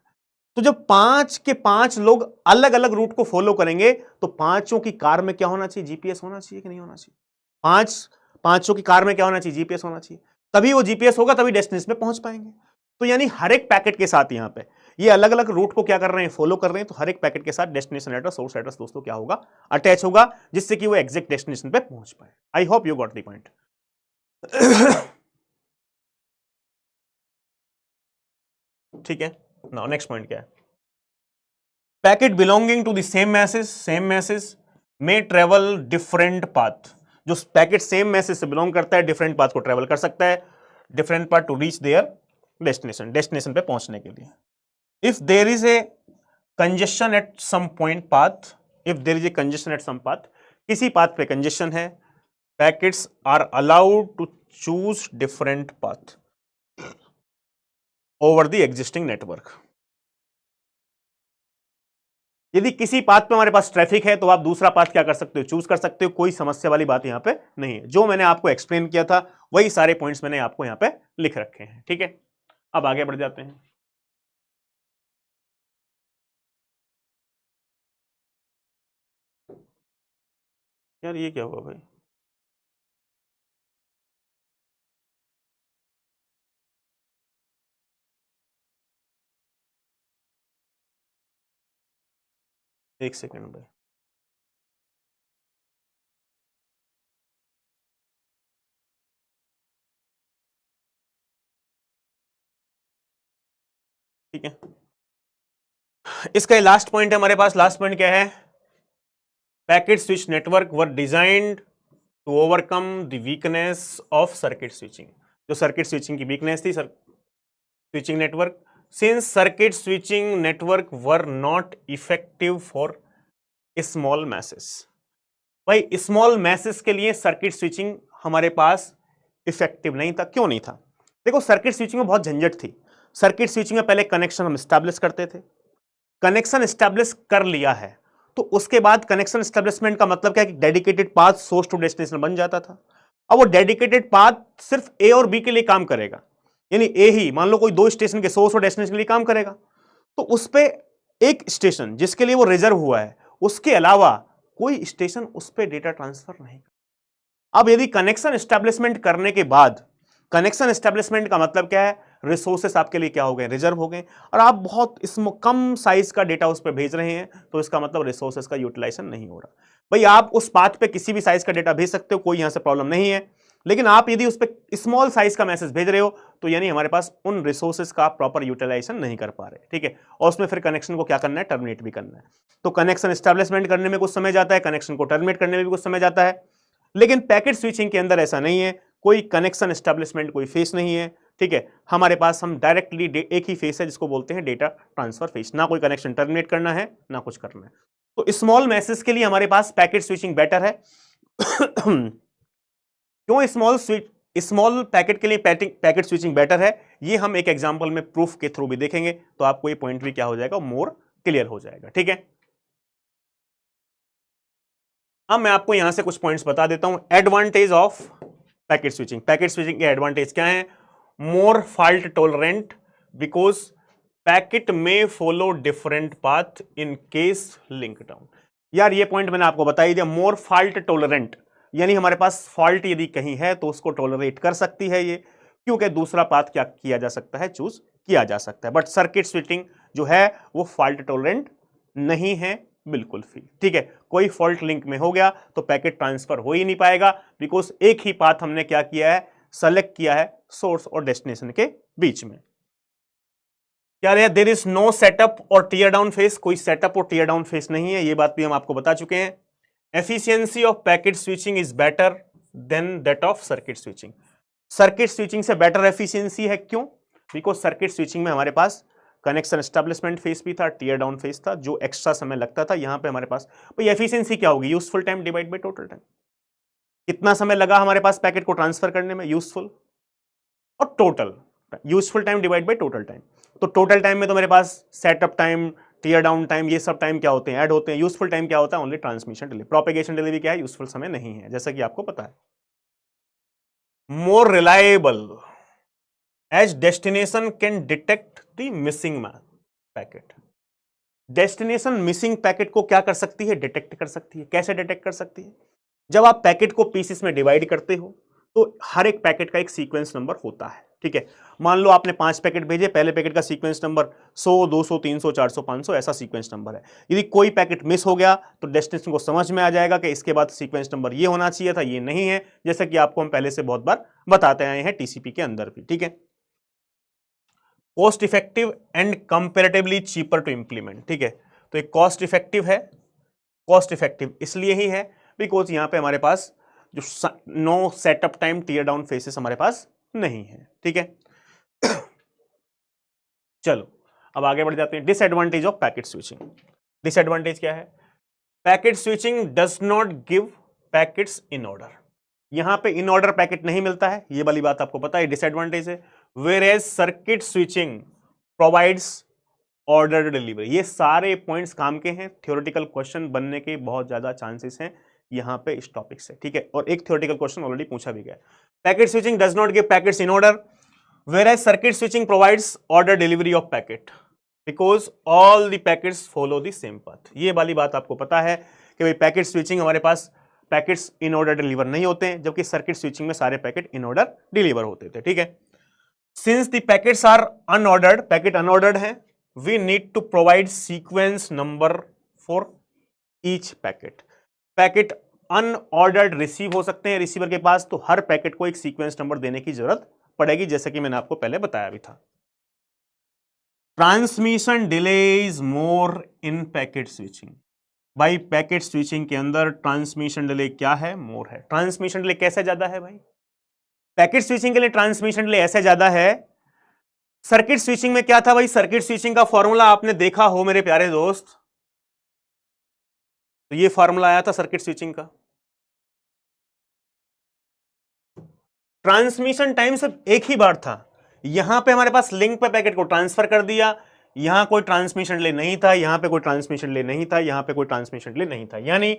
तो जब 5 के 5 लोग अलग अलग रूट को फॉलो करेंगे, तो पांचों की कार में क्या होना चाहिए, जीपीएस होना चाहिए कि नहीं होना चाहिए, पांचों की कार में क्या होना चाहिए, जीपीएस होना चाहिए, तभी वो जीपीएस होगा, तभी डेस्टिनेशन पे पहुंच पाएंगे। तो यानी हर एक पैकेट के साथ यहां पे, ये अलग अलग रूट को क्या कर रहे हैं, फॉलो कर रहे हैं, तो हर एक पैकेट के साथ डेस्टिनेशन एड्रेस, सोर्स एड्रेस दोस्तों क्या होगा, अटैच होगा, जिससे कि वो एग्जैक्ट डेस्टिनेशन पे पहुंच पाए। I hope you got the point. ठीक है, नाउ नेक्स्ट पॉइंट क्या है, packet belonging to the same message में ट्रेवल डिफरेंट पाथ। जो पैकेट सेम मैसेज से बिलोंग करता है डिफरेंट पाथ को ट्रेवल कर सकता है, different path to reach their destination पे पहुंचने के लिए। If there is a congestion at some point path, if there is a congestion at some path, किसी पाथ पे कंजेशन है, packets are allowed to choose different path over the existing network. यदि किसी path पे हमारे पास traffic है तो आप दूसरा पाथ क्या कर सकते हो, चूज कर सकते हो, कोई समस्या वाली बात यहां पे नहीं है। जो मैंने आपको एक्सप्लेन किया था वही सारे पॉइंट्स मैंने आपको यहां पे लिख रखे हैं। ठीक है, अब आगे बढ़ जाते हैं। यार ये क्या हुआ भाई, एक सेकेंड भाई। ठीक है, इसका लास्ट पॉइंट है हमारे पास। लास्ट पॉइंट क्या है, packet switch network were designed to overcome the weakness of circuit switching. जो सर्किट स्विचिंग की वीकनेस थी switching network, since circuit switching network were not effective for small message. भाई small message के लिए circuit switching हमारे पास effective नहीं था। क्यों नहीं था, देखो सर्किट स्विचिंग में बहुत झंझट थी। सर्किट स्विचिंग में पहले कनेक्शन हम स्टैब्लिश करते थे, कनेक्शन स्टैब्लिश कर लिया है तो उसके बाद कनेक्शन स्टैब्लिशमेंट का मतलब क्या है कि dedicated path source to destination बन जाता था। अब वो डेडिकेटेड पाथ सिर्फ ए और बी के लिए काम करेगा, यानी ए ही मान लो कोई दो स्टेशन के सोर्स और डेस्टिनेशन के लिए काम करेगा, तो उस पे एक स्टेशन जिसके लिए वो रिजर्व हुआ है, उसके अलावा कोई स्टेशन उस पे डेटा ट्रांसफर नहीं। अब यदि कनेक्शन एस्टेब्लिशमेंट करने के बाद, कनेक्शन एस्टेब्लिशमेंट का मतलब क्या है, रिसोर्सेस आपके लिए क्या हो गए, रिजर्व हो गए, और आप बहुत इसमें कम साइज का डेटा उस पर भेज रहे हैं, तो इसका मतलब रिसोर्सेस का यूटिलाइजेशन नहीं हो रहा। भाई आप उस पाथ पे किसी भी साइज का डेटा भेज सकते हो, कोई यहां से प्रॉब्लम नहीं है, लेकिन आप यदि उस पर स्मॉल साइज का मैसेज भेज रहे हो तो यानी हमारे पास उन रिसोर्सेस का प्रॉपर यूटिलाइजेशन नहीं कर पा रहे। ठीक है, और उसमें फिर कनेक्शन को क्या करना है, टर्मिनेट भी करना है। तो कनेक्शन एस्टेब्लिशमेंट करने में कुछ समय जाता है, कनेक्शन को टर्मिनेट करने में भी कुछ समय जाता है, लेकिन पैकेट स्विचिंग के अंदर ऐसा नहीं है, कोई कनेक्शन एस्टेब्लिशमेंट कोई फेस नहीं है। ठीक है, हमारे पास हम डायरेक्टली एक ही फेस है जिसको बोलते हैं डेटा ट्रांसफर फेस, ना कोई कनेक्शन टर्मिनेट करना है ना कुछ करना है। तो स्मॉल मैसेज के लिए हमारे पास पैकेट स्विचिंग बेटर है। क्यों स्मॉल पैकेट के लिए पैकेट स्विचिंग बेटर है, ये हम एक एग्जांपल में प्रूफ के थ्रू भी देखेंगे, तो आपको ये पॉइंट भी क्या हो जाएगा, मोर क्लियर हो जाएगा। ठीक है, अब मैं आपको यहां से कुछ पॉइंट्स बता देता हूं। Advantage of packet switching, packet switching के एडवांटेज क्या है, मोर फॉल्ट टॉलरेंट बिकॉज पैकेट में follow different path in case link down. यार ये पॉइंट मैंने आपको बता ही दिया, मोर फॉल्ट टॉलरेंट, यानी हमारे पास फॉल्ट यदि कहीं है तो उसको टॉलरेट कर सकती है ये, क्योंकि दूसरा पाथ क्या किया जा सकता है, चूज किया जा सकता है। बट सर्किट स्विचिंग जो है वो फॉल्ट टॉलरेंट नहीं है, बिल्कुल फ्री। ठीक है, कोई फॉल्ट लिंक में हो गया तो पैकेट ट्रांसफर हो ही नहीं पाएगा, बिकॉज एक ही पाथ हमने क्या किया है, सेलेक्ट किया है सोर्स और डेस्टिनेशन के बीच में। क्या है, देयर इज नो सेटअप और टीयर डाउन फेस, कोई सेटअप और टीयर डाउन फेस नहीं है, ये बात भी हम आपको बता चुके हैं। Efficiency of packet switching is better than that of circuit switching. Circuit switching से बेटर एफिशिएंसी है, क्यों, बिकॉज सर्किट स्विचिंग में हमारे पास कनेक्शन एस्टेब्लिशमेंट फेस भी था, टीयर डाउन फेस था, जो एक्स्ट्रा समय लगता था। यहां पे हमारे पास भाई एफिशिएंसी क्या होगी, useful time divide by total time. कितना समय लगा हमारे पास पैकेट को ट्रांसफर करने में, यूजफुल और total, useful time divide by total time. तो टोटल टाइम में तो मेरे पास setup time, tear down time, ये सब टाइम क्या होते हैं, ऐड होते हैं। यूजफुल टाइम क्या होता है, only transmission delay. Propagation delay भी क्या है, यूजफुल समय नहीं है, जैसा कि आपको पता है। More reliable as destination can detect the missing packet. Destination missing packet को क्या कर सकती है, डिटेक्ट कर सकती है। कैसे डिटेक्ट कर सकती है, जब आप पैकेट को पीसेस में डिवाइड करते हो तो हर एक पैकेट का एक सीक्वेंस नंबर होता है। ठीक है। मान लो आपने 5 पैकेट भेजे, पहले पैकेट का सीक्वेंस नंबर 100, 200, 300, 400, 500 ऐसा सीक्वेंस नंबर है। यदि कोई पैकेट मिस हो गया तो डेस्टिनेशन को समझ में आ जाएगा कि इसके बाद सीक्वेंस नंबर ये होना चाहिए था, ये नहीं है, जैसा कि आपको हम पहले से बहुत बार बताते आए हैं टीसीपी के अंदर भी, ठीक है। Cost effective and comparatively cheaper to implement, ठीक है। तो एक कॉस्ट इफेक्टिव है, कॉस्ट इफेक्टिव इसलिए ही है बिकॉज यहां पे हमारे पास जो no setup time tear down phases हमारे पास नहीं है, ठीक है। चलो अब आगे बढ़ जाते हैं। Disadvantage of packet switching. Disadvantage क्या है? Packet switching does not give packets in order. यहां पे इन ऑर्डर पैकेट नहीं मिलता है, ये वाली बात आपको पता है, डिसएडवांटेज है। Whereas circuit switching provides order delivery. ये सारे पॉइंट्स काम के हैं, थ्योरेटिकल क्वेश्चन बनने के बहुत ज्यादा चांसेस हैं यहां पे इस टॉपिक से, ठीक है। और एक थ्योरेटिकल क्वेश्चन ऑलरेडी पूछा भी गया। Packet switching does not give packets in order, whereas circuit switching provides order delivery of packet because all the packets follow the same path। ये वाली बात आपको पता है कि भाई पैकेट स्विचिंग हमारे पास पैकेट्स इन ऑर्डर डिलीवर नहीं होते हैं, जबकि सर्किट स्विचिंग में सारे पैकेट इन ऑर्डर डिलीवर होते थे, ठीक है। Since the packets are unordered, packet unordered है, we need to provide sequence number for each packet. Packet unordered receive हो सकते हैं रिसीवर के पास, तो हर पैकेट को एक सीक्वेंस नंबर देने की जरूरत पड़ेगी, जैसे कि मैंने आपको पहले बताया भी था। Transmission delay is more in packet switching. भाई पैकेट स्विचिंग के अंदर ट्रांसमिशन डिले क्या है? मोर है। ट्रांसमिशन डिले कैसे ज्यादा है भाई? पैकेट स्विचिंग के लिए ट्रांसमिशन डिले ऐसे ज्यादा है। सर्किट स्विचिंग में क्या था भाई? सर्किट स्विचिंग का फॉर्मूला आपने देखा हो मेरे प्यारे दोस्त, तो ये फॉर्मूला आया था सर्किट स्विचिंग का। ट्रांसमिशन टाइम सिर्फ एक ही बार था, यहां पे हमारे पास लिंक पे पैकेट को ट्रांसफर कर दिया, यहां कोई ट्रांसमिशन डिले नहीं था, यहां पे कोई ट्रांसमिशन डिले नहीं था, यहां पे कोई ट्रांसमिशन डिले नहीं था, यानी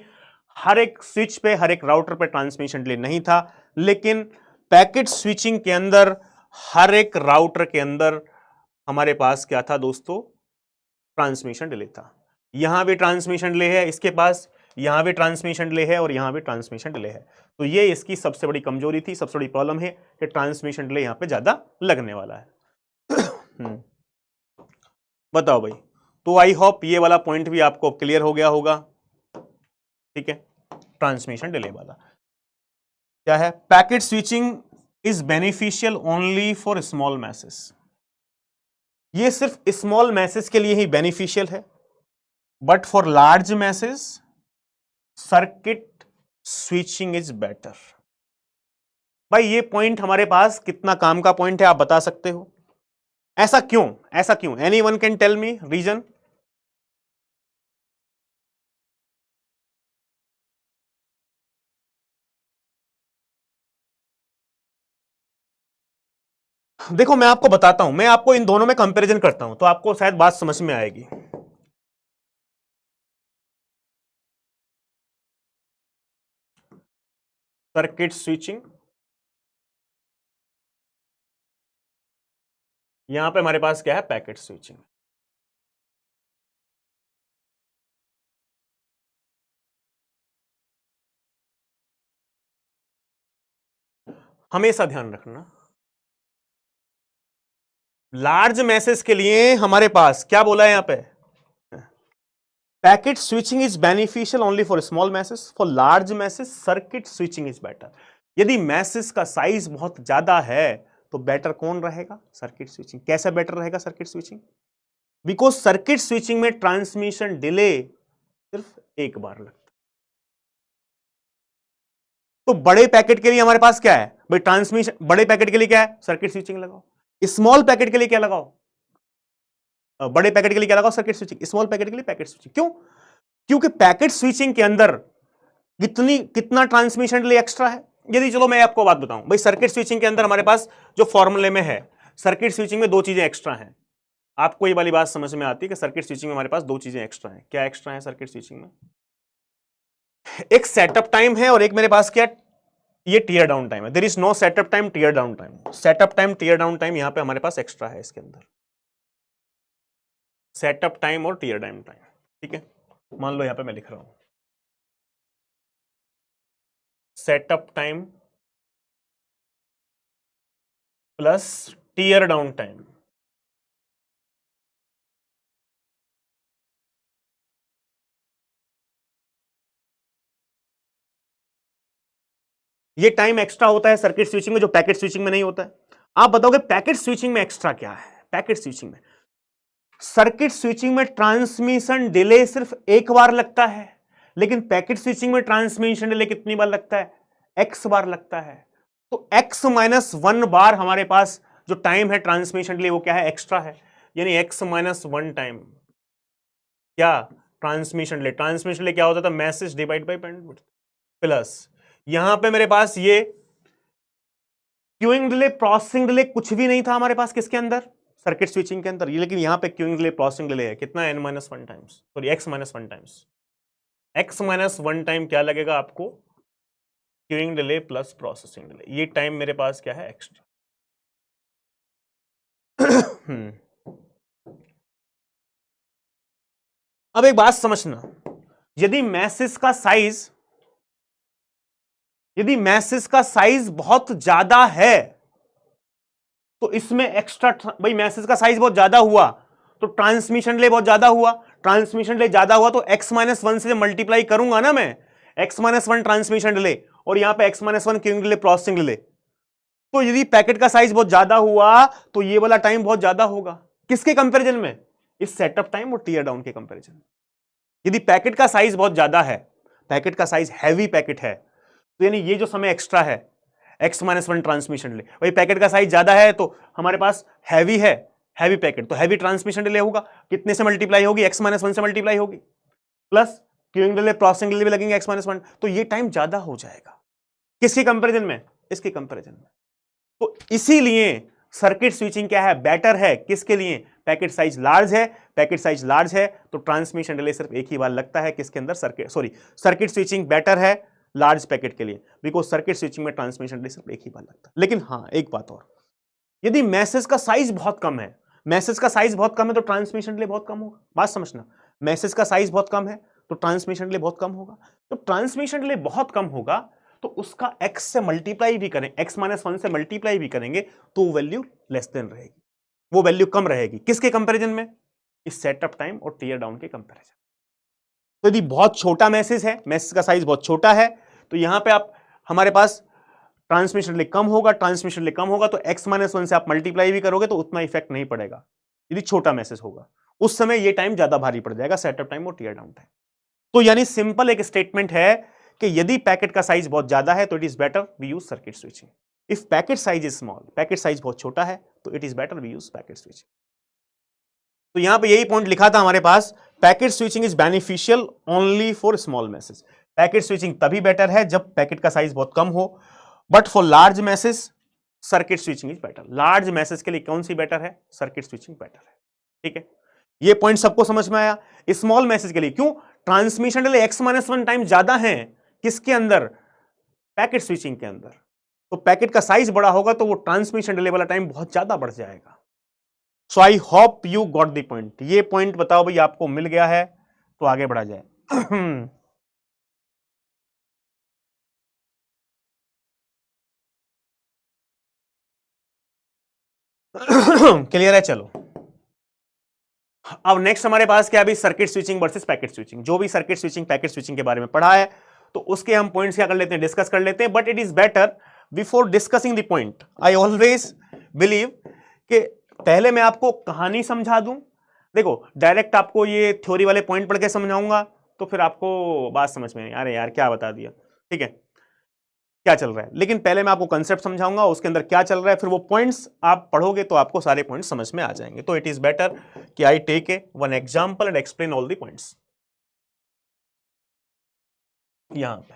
हर एक स्विच पे, हर एक राउटर पे ट्रांसमिशन डिले नहीं था। लेकिन पैकेट स्विचिंग के अंदर हर एक राउटर के अंदर हमारे पास क्या था दोस्तों? ट्रांसमिशन डिले था। यहां भी ट्रांसमिशन डिले है इसके पास, यहां भी ट्रांसमिशन डिले है और यहां भी ट्रांसमिशन डिले है। तो ये इसकी सबसे बड़ी कमजोरी थी, सबसे बड़ी प्रॉब्लम है कि ट्रांसमिशन डिले यहां पे ज्यादा लगने वाला है। बताओ भाई। तो आई होप ये वाला पॉइंट भी आपको क्लियर हो गया होगा, ठीक है। ट्रांसमिशन डिले वाला क्या है? Packet switching is beneficial only for small message. ये सिर्फ स्मॉल मैसेज के लिए ही बेनिफिशियल है, but for large message circuit switching is better. भाई ये पॉइंट हमारे पास कितना काम का पॉइंट है, आप बता सकते हो? ऐसा क्यों? ऐसा क्यों? Anyone can tell me reason? देखो मैं आपको बताता हूं, मैं आपको इन दोनों में कंपैरिजन करता हूं तो आपको शायद बात समझ में आएगी। सर्किट स्विचिंग, यहां पे हमारे पास क्या है? Packet switching. हमेशा ध्यान रखना, लार्ज मैसेज के लिए हमारे पास क्या बोला है यहां पे? Packet switching is beneficial only for small message, for large message circuit switching is better. यदि मैसेज का साइज बहुत ज्यादा है तो बेटर कौन रहेगा? Circuit switching. कैसे बेटर रहेगा circuit switching? Because circuit switching में ट्रांसमिशन डिले सिर्फ एक बार लगता है। तो बड़े पैकेट के लिए हमारे पास क्या है भाई? ट्रांसमिशन। बड़े पैकेट के लिए क्या है? सर्किट स्विचिंग लगाओ। स्मॉल पैकेट के लिए क्या लगाओ? बड़े पैकेट के लिए क्या लगाओ? Circuit switching. स्मॉल पैकेट के लिए पैकेट स्विचिंग। क्यों? क्योंकि पैकेट स्विचिंग के अंदर कितना ट्रांसमिशन डिले एक्स्ट्रा है। यदि चलो मैं आपको बात बताऊं भाई, सर्किट स्विचिंग के अंदर हमारे पास जो फॉर्मूले में है, सर्किट स्विचिंग में दो चीजें एक्स्ट्रा हैं। आपको ये वाली बात समझ में आती है कि सर्किट स्विचिंग में हमारे पास दो चीजें एक्स्ट्रा हैं। क्या एक्स्ट्रा है सर्किट स्विचिंग में? एक सेटअप टाइम है और एक मेरे पास क्या, ये टीयर डाउन टाइम है। There is no setup time, tear down time. Setup time, tear down time यहां पे हमारे पास एक्स्ट्रा है इसके अंदर। सेटअप टाइम और टीयर डाउन टाइम, ठीक है। मान लो यहां पे मैं लिख रहा हूं setup time plus tear down time. ये टाइम एक्स्ट्रा होता है सर्किट स्विचिंग में, जो पैकेट स्विचिंग में नहीं होता है। आप बताओगे पैकेट स्विचिंग में एक्स्ट्रा क्या है? पैकेट स्विचिंग में, सर्किट स्विचिंग में ट्रांसमिशन डिले सिर्फ एक बार लगता है, लेकिन पैकेट स्विचिंग में ट्रांसमिशन डिले कितनी बार लगता है? एक्स बार लगता है। तो एक्स माइनस वन बार हमारे पास जो टाइम है ट्रांसमिशन डिले वो क्या है? एक्स्ट्रा है। यानी एक्स माइनस वन टाइम क्या? Transmission delay. ट्रांसमिशन डिले क्या होता था? Message divide by bandwidth plus यहां पे मेरे पास ये क्यूइंग डिले प्रोसेसिंग डिले कुछ भी नहीं था हमारे पास किसके अंदर? सर्किट स्विचिंग के अंदर। ये लेकिन यहां पे क्यूइंग डिले प्रोसेसिंग डिले है कितना? n minus one times, sorry x minus one times. x minus one time क्या लगेगा आपको? Queuing delay plus processing delay. ये टाइम मेरे पास क्या है? एक्स्ट्रा। अब एक बात समझना, यदि मैसेज का साइज बहुत ज्यादा है तो इसमें एक्स्ट्रा, भाई मैसेज का साइज बहुत ज्यादा हुआ तो ट्रांसमिशन डिले बहुत ज्यादा हुआ। ट्रांसमिशन डिले ज्यादा हुआ तो x माइनस वन से मल्टीप्लाई करूंगा ना मैं, x minus one transmission delay और यहां पे x minus one queuing delay processing delay. तो यदि पैकेट का साइज बहुत ज्यादा हुआ तो ये वाला टाइम बहुत ज्यादा होगा। किसके कंपैरिजन में? इस सेटअप टाइम और टीयर डाउन के कंपैरिजन। यदि पैकेट का साइज बहुत ज्यादा है, पैकेट का साइज हैवी पैकेट है, तो यानी ये जो समय एक्स्ट्रा है x minus one transmission delay, भाई पैकेट का साइज ज्यादा है तो हमारे पास हैवी है, हैवी पैकेट तो हैवी ट्रांसमिशन डिले होगा। कितने से मल्टीप्लाई होगी? x माइनस वन से मल्टीप्लाई होगी plus queuing delay processing delay भी लगेंगे x माइनस वन, तो ये टाइम ज्यादा हो जाएगा। किसके कंपैरिजन में? इसके कंपैरिजन में। तो इसीलिए सर्किट स्विचिंग क्या है? बेटर है। किसके लिए? पैकेट साइज लार्ज है, पैकेट साइज लार्ज है तो ट्रांसमिशन डिले सिर्फ एक ही बार लगता है। किसके अंदर? सर्किट स्विचिंग बेटर है लार्ज पैकेट के लिए, बिकॉज सर्किट स्विचिंग में ट्रांसमिशन डिले सिर्फ एक ही बार लगता है। लेकिन हाँ एक बात और, यदि मैसेज का साइज बहुत कम है, मैसेज का साइज बहुत कम है तो ट्रांसमिशन डिले बहुत कम होगा। बात समझना, मैसेज का साइज बहुत कम है तो ट्रांसमिशन डिले बहुत कम होगा। तो ट्रांसमिशन डिले बहुत कम होगा तो उसका x से मल्टीप्लाई भी करें, x माइनस वन से मल्टीप्लाई भी करेंगे तो वैल्यू लेस देन रहेगी, वो वैल्यू कम रहेगी। किसके कंपैरिजन में? इस सेटअप टाइम और टीयर डाउन के कंपैरिजन। तो यदि बहुत छोटा मैसेज है, मैसेज का साइज बहुत छोटा है, तो यहां पे आप हमारे पास ट्रांसमिशन डिले कम होगा, ट्रांसमिशन डिले कम होगा तो x माइनस वन से आप मल्टीप्लाई भी करोगे तो उतना इफेक्ट नहीं पड़ेगा। यदि छोटा मैसेज होगा उस समय ये टाइम ज्यादा भारी पड़ जाएगा, सेटअप टाइम और टीयर डाउन टाइम। तो यानी सिंपल एक स्टेटमेंट है कि यदि पैकेट का साइज बहुत ज्यादा है तो it is better we use circuit switching. If packet size is small, packet size बहुत छोटा है तो it is better we use packet switching. तो यहां पे यही पॉइंट लिखा था हमारे पास, packet switching is beneficial only for small message. Packet switching तभी बेटर है जब पैकेट का साइज बहुत कम हो, but for large message circuit switching is better. Large message के लिए कौन सी बेटर है? सर्किट स्विचिंग बेटर है। ठीक है, ये पॉइंट सबको समझ में आया। स्मॉल मैसेज के लिए क्यों? Transmission delay x minus one time ज्यादा है किसके अंदर? पैकेट स्विचिंग के अंदर। तो पैकेट का साइज बड़ा होगा तो वो ट्रांसमिशन डिले वाला टाइम बहुत ज्यादा बढ़ जाएगा। So I hope you got the point. ये पॉइंट बताओ भाई आपको मिल गया है तो आगे बढ़ा जाए। क्लियर है? चलो अब नेक्स्ट हमारे पास क्या है? Circuit switching versus packet switching. जो भी सर्किट स्विचिंग पैकेट स्विचिंग के बारे में पढ़ा है तो उसके हम पॉइंट्स क्या कर लेते हैं? डिस्कस कर लेते हैं। But it is better before discussing the point, I always believe कि पहले मैं आपको कहानी समझा दूं। देखो डायरेक्ट आपको ये थ्योरी वाले पॉइंट पढ़ के समझाऊंगा तो फिर आपको बात समझ में नहीं, अरे यार क्या बता दिया, ठीक है क्या चल रहा है। लेकिन पहले मैं आपको कंसेप्ट समझाऊंगा, उसके अंदर क्या चल रहा है, फिर वो पॉइंट्स आप पढ़ोगे तो आपको सारे पॉइंट्स समझ में आ जाएंगे। तो इट इज बेटर कि I take a one example and explain all the points. यहां पे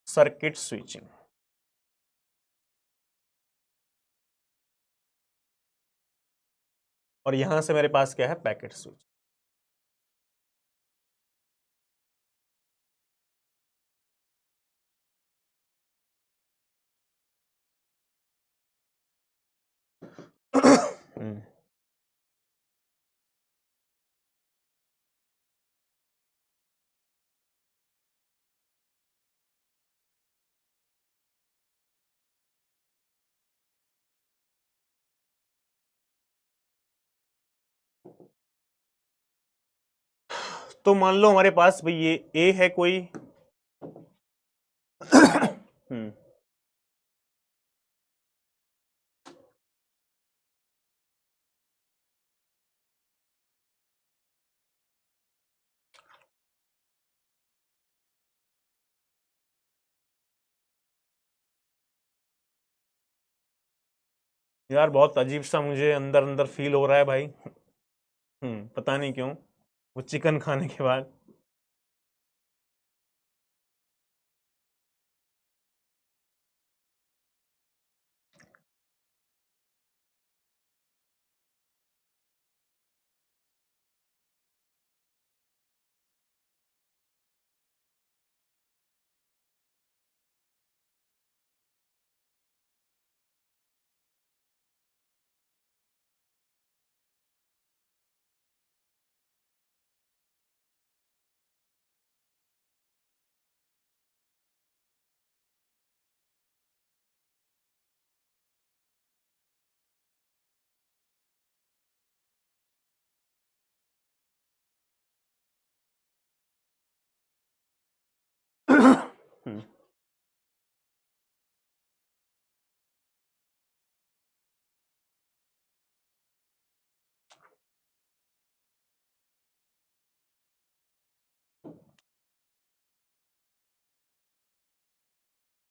सर्किट स्विचिंग और यहां से मेरे पास क्या है? Packet switch. तो मान लो हमारे पास भाई ये ए है कोई यार बहुत अजीब सा मुझे अंदर अंदर फील हो रहा है भाई। पता नहीं क्यों, वो चिकन खाने के बाद।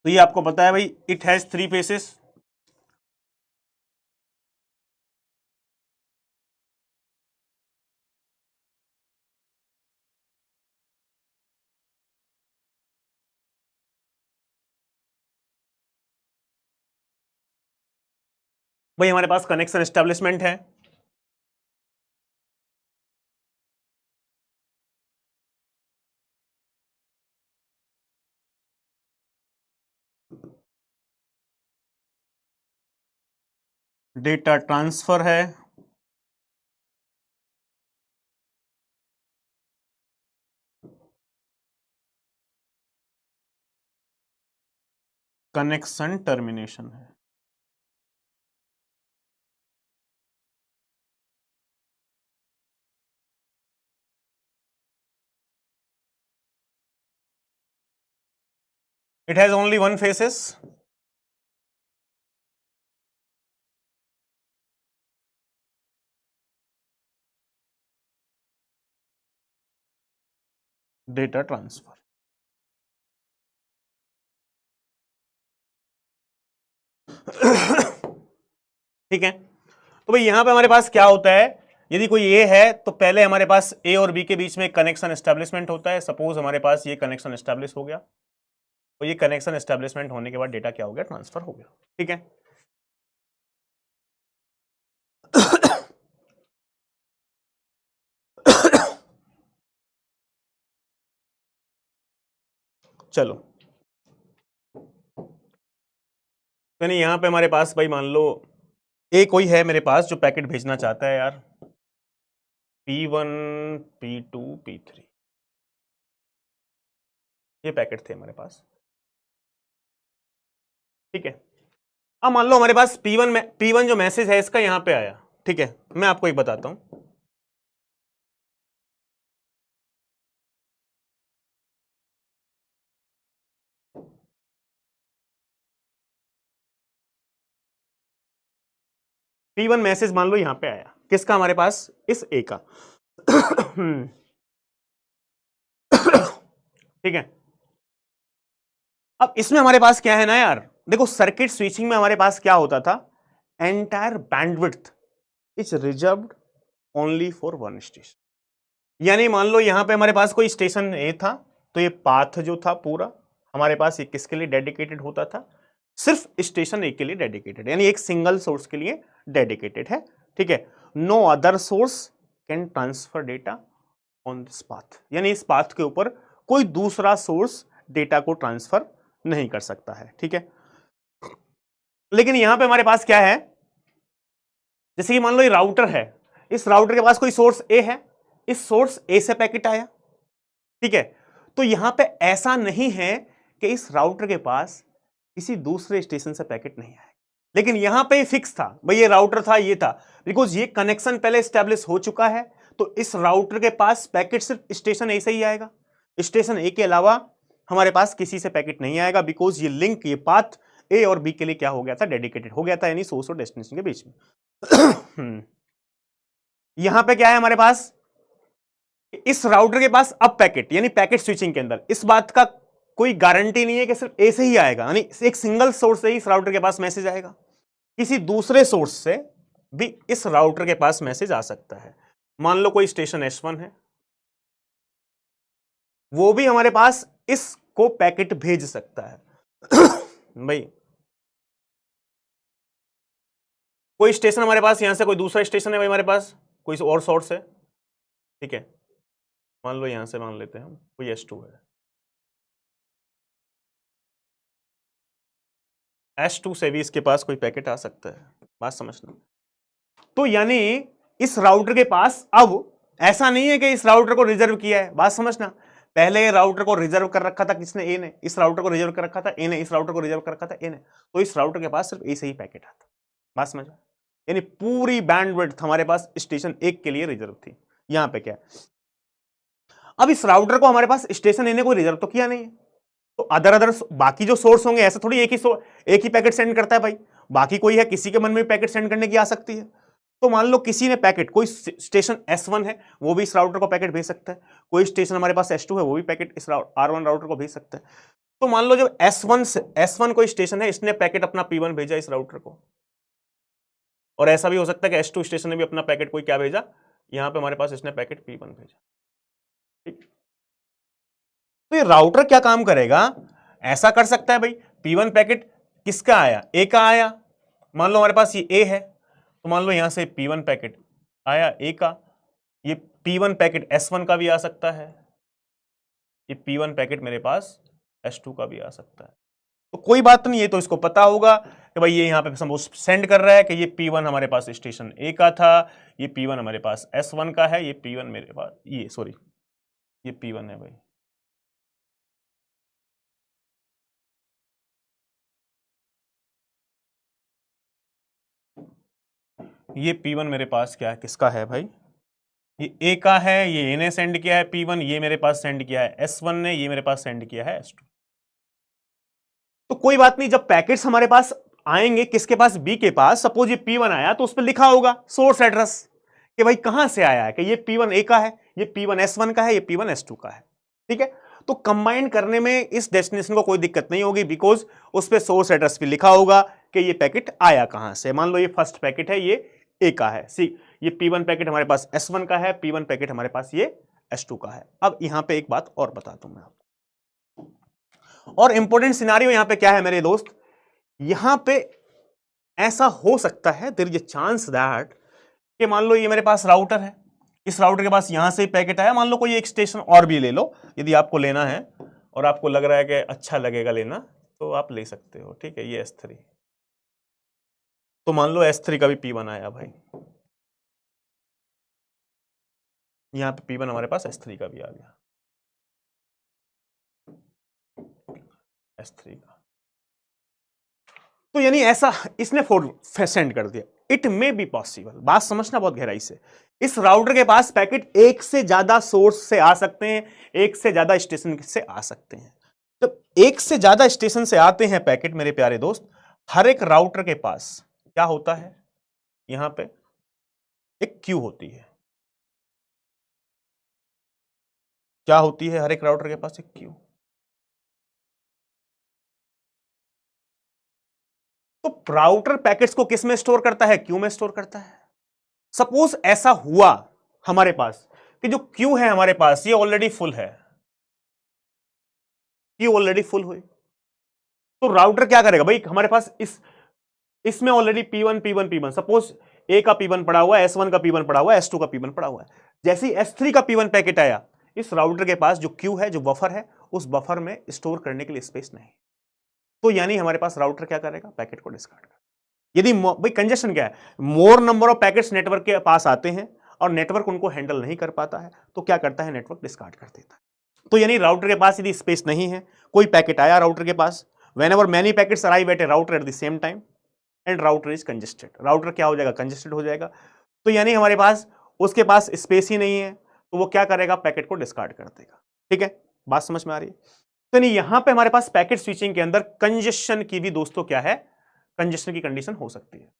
तो ये आपको पता है भाई, इट हैज 3 फेसेस। भाई हमारे पास कनेक्शन एस्टेब्लिशमेंट है, डेटा ट्रांसफर है, कनेक्शन टर्मिनेशन है। It has only 1 faces. Data transfer. ठीक है, तो भाई यहां पे हमारे पास क्या होता है, यदि कोई ए है तो पहले हमारे पास ए और बी के बीच में कनेक्शन एस्टेब्लिशमेंट होता है। सपोज हमारे पास ये कनेक्शन एस्टेब्लिश हो गया, तो ये कनेक्शन एस्टेब्लिशमेंट होने के बाद डेटा क्या हो गया, ट्रांसफर हो गया। ठीक है, चलो यानी यहां पे हमारे पास भाई मान लो ए कोई है मेरे पास जो पैकेट भेजना चाहता है यार, P1 P2 P3, ये पैकेट थे हमारे पास। ठीक है, अब मान लो हमारे पास P1 जो मैसेज है इसका यहां पे आया। ठीक है, मैं आपको एक बताता हूं, P1 मैसेज मान लो यहां पे आया, किसका, हमारे पास इस ए का। ठीक है, अब इसमें हमारे पास क्या है ना यार, देखो सर्किट स्विचिंग में हमारे पास क्या होता था, entire bandwidth is reserved only for one station. यानी मान लो यहां पे हमारे पास कोई स्टेशन ए था, तो ये पाथ जो था पूरा हमारे पास ये किसके लिए डेडिकेटेड होता था, सिर्फ स्टेशन ए के लिए डेडिकेटेड, यानी एक सिंगल सोर्स के लिए डेडिकेटेड है। ठीक है, no other source can transfer data on this path, यानी इस पाथ के ऊपर कोई दूसरा सोर्स डेटा को ट्रांसफर नहीं कर सकता है। ठीक है, लेकिन यहां पे हमारे पास क्या है, जैसे कि मान लो ये राउटर है, इस राउटर के पास कोई सोर्स ए है, इस सोर्स ए से पैकेट आया। ठीक है, तो यहां पे ऐसा नहीं है कि इस राउटर के पास किसी दूसरे स्टेशन से पैकेट नहीं आया, लेकिन यहां पे फिक्स था भाई, ये राउटर था, ये था, बिकॉज ये कनेक्शन पहले स्टैब्लिश हो चुका है, तो इस राउटर के पास पैकेट सिर्फ स्टेशन ए से ही आएगा, स्टेशन ए के अलावा हमारे पास किसी से पैकेट नहीं आएगा, बिकॉज ये लिंक, ये पाथ ए और बी के लिए क्या हो गया था, डेडिकेटेड हो गया था, यानी सोर्स और डेस्टिनेशन के बीच में। यहां पे क्या है हमारे पास, इस राउटर के पास अब पैकेट, यानी पैकेट स्विचिंग के अंदर इस बात का कोई गारंटी नहीं है कि सिर्फ ए से ही आएगा, यानी एक सिंगल सोर्स से ही इस राउटर के पास मैसेज आएगा, किसी दूसरे सोर्स से भी इस राउटर के पास मैसेज आ सकता है। मान लो कोई स्टेशन S1 है, वो भी हमारे पास इसको पैकेट भेज सकता है। भाई कोई स्टेशन हमारे पास, यहां से कोई दूसरा स्टेशन है भाई हमारे पास, कोई और सोर्स है, ठीक है, मान लो यहां से मान लेते हैं हम कोई S2 है, S2 से भी इसके पास कोई पैकेट आ सकता है, बात समझना। तो यानी इस राउटर के पास अब ऐसा नहीं है कि इस राउटर को रिजर्व किया है, बात समझना, पहले राउटर को रिजर्व कर रखा था किसने, ए ने, इस राउटर को रिजर्व कर रखा था ए ने, इस राउटर को रिजर्व कर रखा था ए ने, तो इस राउटर के पास सिर्फ ए से ही पैकेट आता, बात समझा, यानी पूरी बैंडविड्थ हमारे पास स्टेशन 1 के लिए रिजर्व थी। यहां पे क्या है, अब इस राउटर को हमारे पास स्टेशन ए ने कोई रिजर्व तो किया नहीं है, तो अदर बाकी जो सोर्स होंगे, ऐसा थोड़ी एक ही पैकेट सेंड करता है भाई, बाकी कोई है, किसी के मन में पैकेट सेंड करने की आ सकती है। तो मान लो किसी ने पैकेट, कोई स्टेशन S1 है वो भी इस राउटर को पैकेट भेज सकता है, कोई स्टेशन हमारे पास S2 है वो भी पैकेट इस R1 राउटर को भेज सकता है। तो मान लो जब S1 कोई स्टेशन है, इसने पैकेट अपना P1 भेजा इस राउटर को, और ऐसा भी हो सकता है कि S2 स्टेशन ने भी अपना पैकेट कोई क्या भेजा, यहां पे हमारे पास इसने पैकेट P1 भेजा, ठीक। तो ये राउटर क्या काम करेगा, ऐसा कर सकता है भाई, P1 पैकेट किसका आया, ए का आया, मान लो हमारे पास ये ए है, तो मान लो यहां से P1 पैकेट आया ए का, ये P1 पैकेट S1 का भी आ सकता है, ये P1 पैकेट मेरे पास S2 का भी आ सकता है। तो कोई बात नहीं है, तो इसको पता होगा कि भाई ये यहाँ पे सपोज सेंड कर रहा है कि ये P1 हमारे पास स्टेशन ए का था, ये P1 हमारे पास S1 का है, ये P1 मेरे पास ये P1 है भाई, ये P1 मेरे पास क्या है, किसका है भाई, ये ए का है, ये ए ने सेंड किया है P1, ये मेरे पास सेंड किया है S1 ने, ये मेरे पास सेंड किया है S2। तो कोई बात नहीं, जब पैकेट्स हमारे पास आएंगे किसके पास, बी के पास, सपोज ये P1 आया तो उस पर लिखा होगा सोर्स एड्रेस कि भाई कहां से आया है, कि ये P1 ए का है, ये P1 S1 का है, ये P1 S2 का है, ठीक है। तो कंबाइन करने में इस डेस्टिनेशन को कोई दिक्कत नहीं होगी, बिकॉज उस पर सोर्स एड्रेस भी लिखा होगा कि ये पैकेट आया कहां से। मान लो ये फर्स्ट पैकेट है, ये ए का है, सी ये P1 पैकेट हमारे पास S1 का है, P1 पैकेट हमारे पास ये S2 का है। अब यहां पे एक बात और बता दूं मैं आपको, और इंपॉर्टेंट सिनारियो यहां पे क्या है मेरे दोस्त, यहां पे ऐसा हो सकता है, there is a chance that कि मान लो ये मेरे पास राउटर है, इस राउटर के पास यहां से पैकेट आया, मान लो कोई एक स्टेशन और भी ले लो, यदि आपको लेना है और आपको लग रहा है कि अच्छा लगेगा लेना तो आप ले सकते हो, ठीक है, ये S3, तो मान लो S3 का भी P1 आया भाई, यहां पे P1 हमारे पास S3 का भी आ गया, S3 का, तो यानी ऐसा इसने सेंड कर दिया। इट मे बी पॉसिबल, बात समझना बहुत गहराई से, इस राउटर के पास पैकेट एक से ज्यादा सोर्स से आ सकते हैं, एक से ज्यादा स्टेशन से आ सकते हैं। जब एक से ज्यादा स्टेशन से आते हैं पैकेट मेरे प्यारे दोस्त, हर एक राउटर के पास क्या होता है, यहां पे एक क्यू होती है, क्या होती है, हर एक राउटर के पास एक क्यू। तो राउटर पैकेट्स को किस में स्टोर करता है, क्यू में स्टोर करता है। सपोज ऐसा हुआ हमारे पास कि जो क्यू है हमारे पास ये ऑलरेडी फुल है, क्यू ऑलरेडी फुल हुई, तो राउटर क्या करेगा भाई, हमारे पास इसमें ऑलरेडी P1 सपोज ए का P1 पड़ा हुआ है, S1 का P1 पड़ा हुआ है, S2 का P1 पड़ा हुआ है। जैसे ही S3 का P1 पैकेट आया, इस राउटर के पास जो क्यू है, जो बफर है, उस बफर में स्टोर करने के लिए स्पेस नहीं, तो यानी हमारे पास राउटर क्या करेगा, पैकेट को डिस्कार्ड करेगा। यदि भाई कंजेशन क्या है, मोर नंबर ऑफ पैकेट्स नेटवर्क के पास आते हैं और नेटवर्क उनको हैंडल नहीं कर पाता है, तो क्या करता है, नेटवर्क डिस्कार्ड कर देता है। तो यानी राउटर के पास यदि स्पेस नहीं है, कोई पैकेट आया राउटर के पास, whenever many packets arrive at a router at the same time and router is congested, router क्या हो जाएगा, कंजेस्टेड हो जाएगा। तो यानी हमारे पास उसके पास स्पेस ही नहीं है, तो वो क्या करेगा, पैकेट को डिस्कार्ड कर देगा। ठीक है, बात समझ में आ रही है? तो नहीं, यहां पे हमारे पास पैकेट स्विचिंग के अंदर कंजेशन की भी दोस्तों क्या है, कंजेशन की कंडीशन हो सकती है।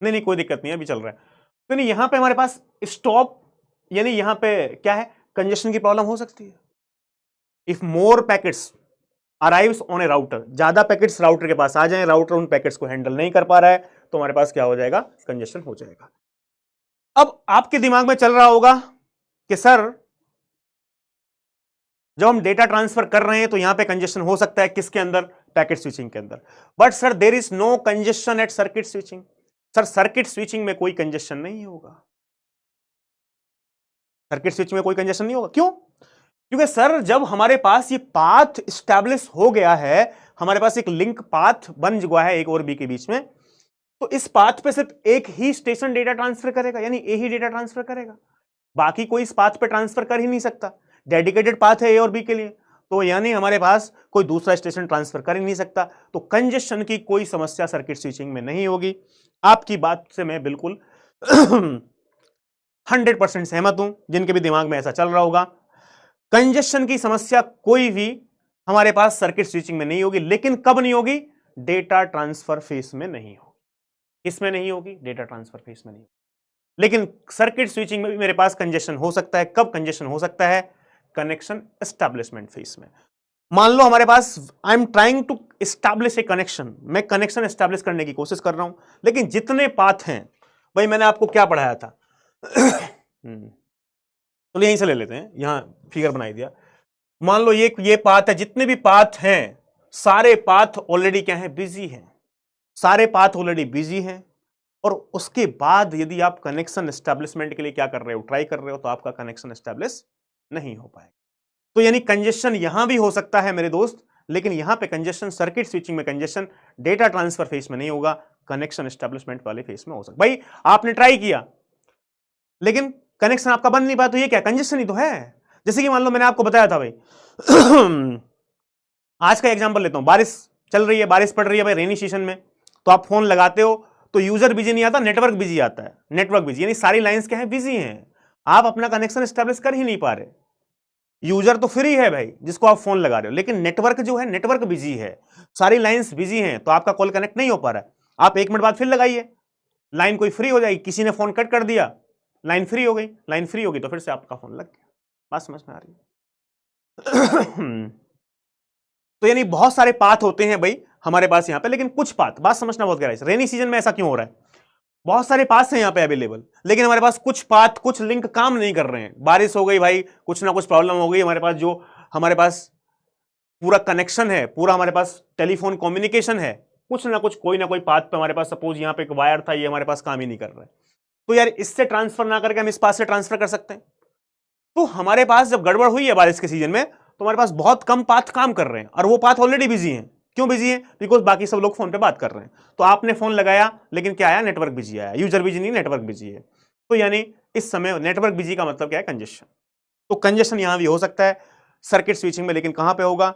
नहीं नहीं कोई दिक्कत नहीं है, अभी चल रहा है। तो नहीं, यहां पे हमारे पास स्टॉप, यानी यहां पे क्या है, कंजेशन की प्रॉब्लम हो सकती है। If more packets arrives on A router, ज्यादा पैकेट्स राउटर के पास आ जाएं, राउटर उन पैकेट्स को हैंडल नहीं कर पा रहा है, तो हमारे पास क्या हो जाएगा, कंजेशन हो जाएगा। अब आपके दिमाग में चल रहा होगा कि सर जब हम डेटा ट्रांसफर कर रहे हैं तो यहां पे कंजेशन हो सकता है, किसके अंदर, पैकेट स्विचिंग के अंदर। But sir there is no congestion at circuit switching. Sir circuit switching में कोई कंजेशन नहीं होगा, सर्किट स्विचिंग में कोई कंजेशन नहीं होगा। क्यों? क्योंकि सर जब हमारे पास ये पाथ स्टैब्लिश हो गया है, हमारे पास एक लिंक पाथ बन चुका है एक और बी के बीच में, तो इस पाथ पे सिर्फ एक ही स्टेशन डेटा ट्रांसफर करेगा, यानी ए ही डेटा ट्रांसफर करेगा, बाकी कोई इस पाथ पे ट्रांसफर कर ही नहीं सकता। डेडिकेटेड पाथ है ए और बी के लिए, तो यानी हमारे पास कोई दूसरा स्टेशन ट्रांसफर कर ही नहीं सकता, तो कंजेशन की कोई समस्या सर्किट स्विचिंग में नहीं होगी। आपकी बात से मैं बिल्कुल 100% सहमत हूं, जिनके भी दिमाग में ऐसा चल रहा होगा। कंजेशन की समस्या कोई भी हमारे पास सर्किट स्विचिंग में नहीं होगी, लेकिन कब नहीं होगी, डेटा ट्रांसफर फेस में नहीं होगी। इसमें नहीं होगी, डेटा ट्रांसफर फेस में नहीं होगी। लेकिन सर्किट स्विचिंग में भी मेरे पास कंजेशन हो सकता है। कब कंजेशन हो सकता है, कनेक्शन एस्टैब्लिशमेंट फेस में। मान लो हमारे पास, I am trying to establish a connection, मैं कनेक्शन एस्टैब्लिश करने की कोशिश कर रहा हूं, लेकिन जितने पाथ हैं, भाई मैंने आपको क्या पढ़ाया था तो यहीं से ले लेते हैं, यहां फिगर बनाई दिया। मान लो ये पाथ है, जितने भी पाथ हैं सारे पाथ ऑलरेडी क्या है, बिजी हैं, सारे पाथ ऑलरेडी बिजी हैं। और उसके बाद यदि आप कनेक्शन एस्टैब्लिशमेंट के लिए क्या कर रहे हो, ट्राई कर रहे हो, तो आपका कनेक्शन एस्टैब्लिश नहीं हो पाएगा। तो यानी कंजेशन यहां भी हो सकता है मेरे दोस्त, लेकिन यहां पे कंजेशन, सर्किट स्विचिंग में कंजेशन डेटा ट्रांसफर फेस में नहीं होगा, कनेक्शन एस्टैब्लिशमेंट वाले फेस में हो सकता। भाई आपने ट्राई किया लेकिन कनेक्शन आपका बन नहीं पाया, तो ये क्या, कंजेशन ही तो है। जैसे कि मान लो मैंने आपको बताया था भाई आज का एग्जांपल लेता हूं, बारिश चल रही है, बारिश पड़ रही है भाई रेनी सीजन में, तो आप फोन लगाते हो तो यूजर बिजी नहीं आता, नेटवर्क बिजी आता है, नेटवर्क बिजी, यानी सारी लाइंस क्या है, बिजी हैं, आप अपना कनेक्शन एस्टैब्लिश कर ही नहीं पा रहे। यूजर तो फ्री है भाई जिसको आप फोन लगा रहे हो, लेकिन नेटवर्क जो है, नेटवर्क बिजी है, सारी लाइंस बिजी हैं, तो आपका कॉल कनेक्ट नहीं हो पा रहा है। आप 1 मिनट बाद फिर लगाइए, लाइन कोई फ्री हो जाएगी, किसी ने फोन कट कर दिया, लाइन फ्री हो गई, लाइन फ्री होगी तो फिर से आपका फोन लग गया। बात समझ में आ रही है? तो यानी बहुत सारे पाथ होते हैं भाई हमारे पास यहाँ पे, लेकिन कुछ पाथ, बात समझना बहुत गहराई से, रेनी सीजन में ऐसा क्यों हो रहा है, बहुत सारे पाथ हैं यहाँ पे अवेलेबल, लेकिन हमारे पास कुछ पाथ, कुछ लिंक काम नहीं कर रहे हैं। बारिश हो गई भाई, कुछ ना कुछ प्रॉब्लम हो गई, हमारे पास जो हमारे पास पूरा कनेक्शन है, पूरा हमारे पास टेलीफोन कम्युनिकेशन है, कुछ ना कुछ कोई ना कोई पाथ पे हमारे पास, सपोज यहाँ पे एक वायर था, ये हमारे पास काम ही नहीं कर रहा है, तो यार इससे ट्रांसफर ना करके हम इस पाथ से ट्रांसफर कर सकते हैं। तो हमारे पास जब गड़बड़ हुई है बारिश के सीजन में, तो हमारे पास बहुत कम पाथ काम कर रहे हैं, और वो पाथ ऑलरेडी बिजी हैं। क्यों बिजी है, बिकॉज बाकी सब लोग फोन पे बात कर रहे हैं। तो आपने फोन लगाया लेकिन क्या आया, नेटवर्क बिजी आया, यूजर बिजी नहीं, नेटवर्क बिजी है। तो यानी इस समय नेटवर्क बिजी का मतलब क्या है, कंजेशन। तो कंजेशन यहां भी हो सकता है सर्किट स्विचिंग में, लेकिन कहां पे होगा,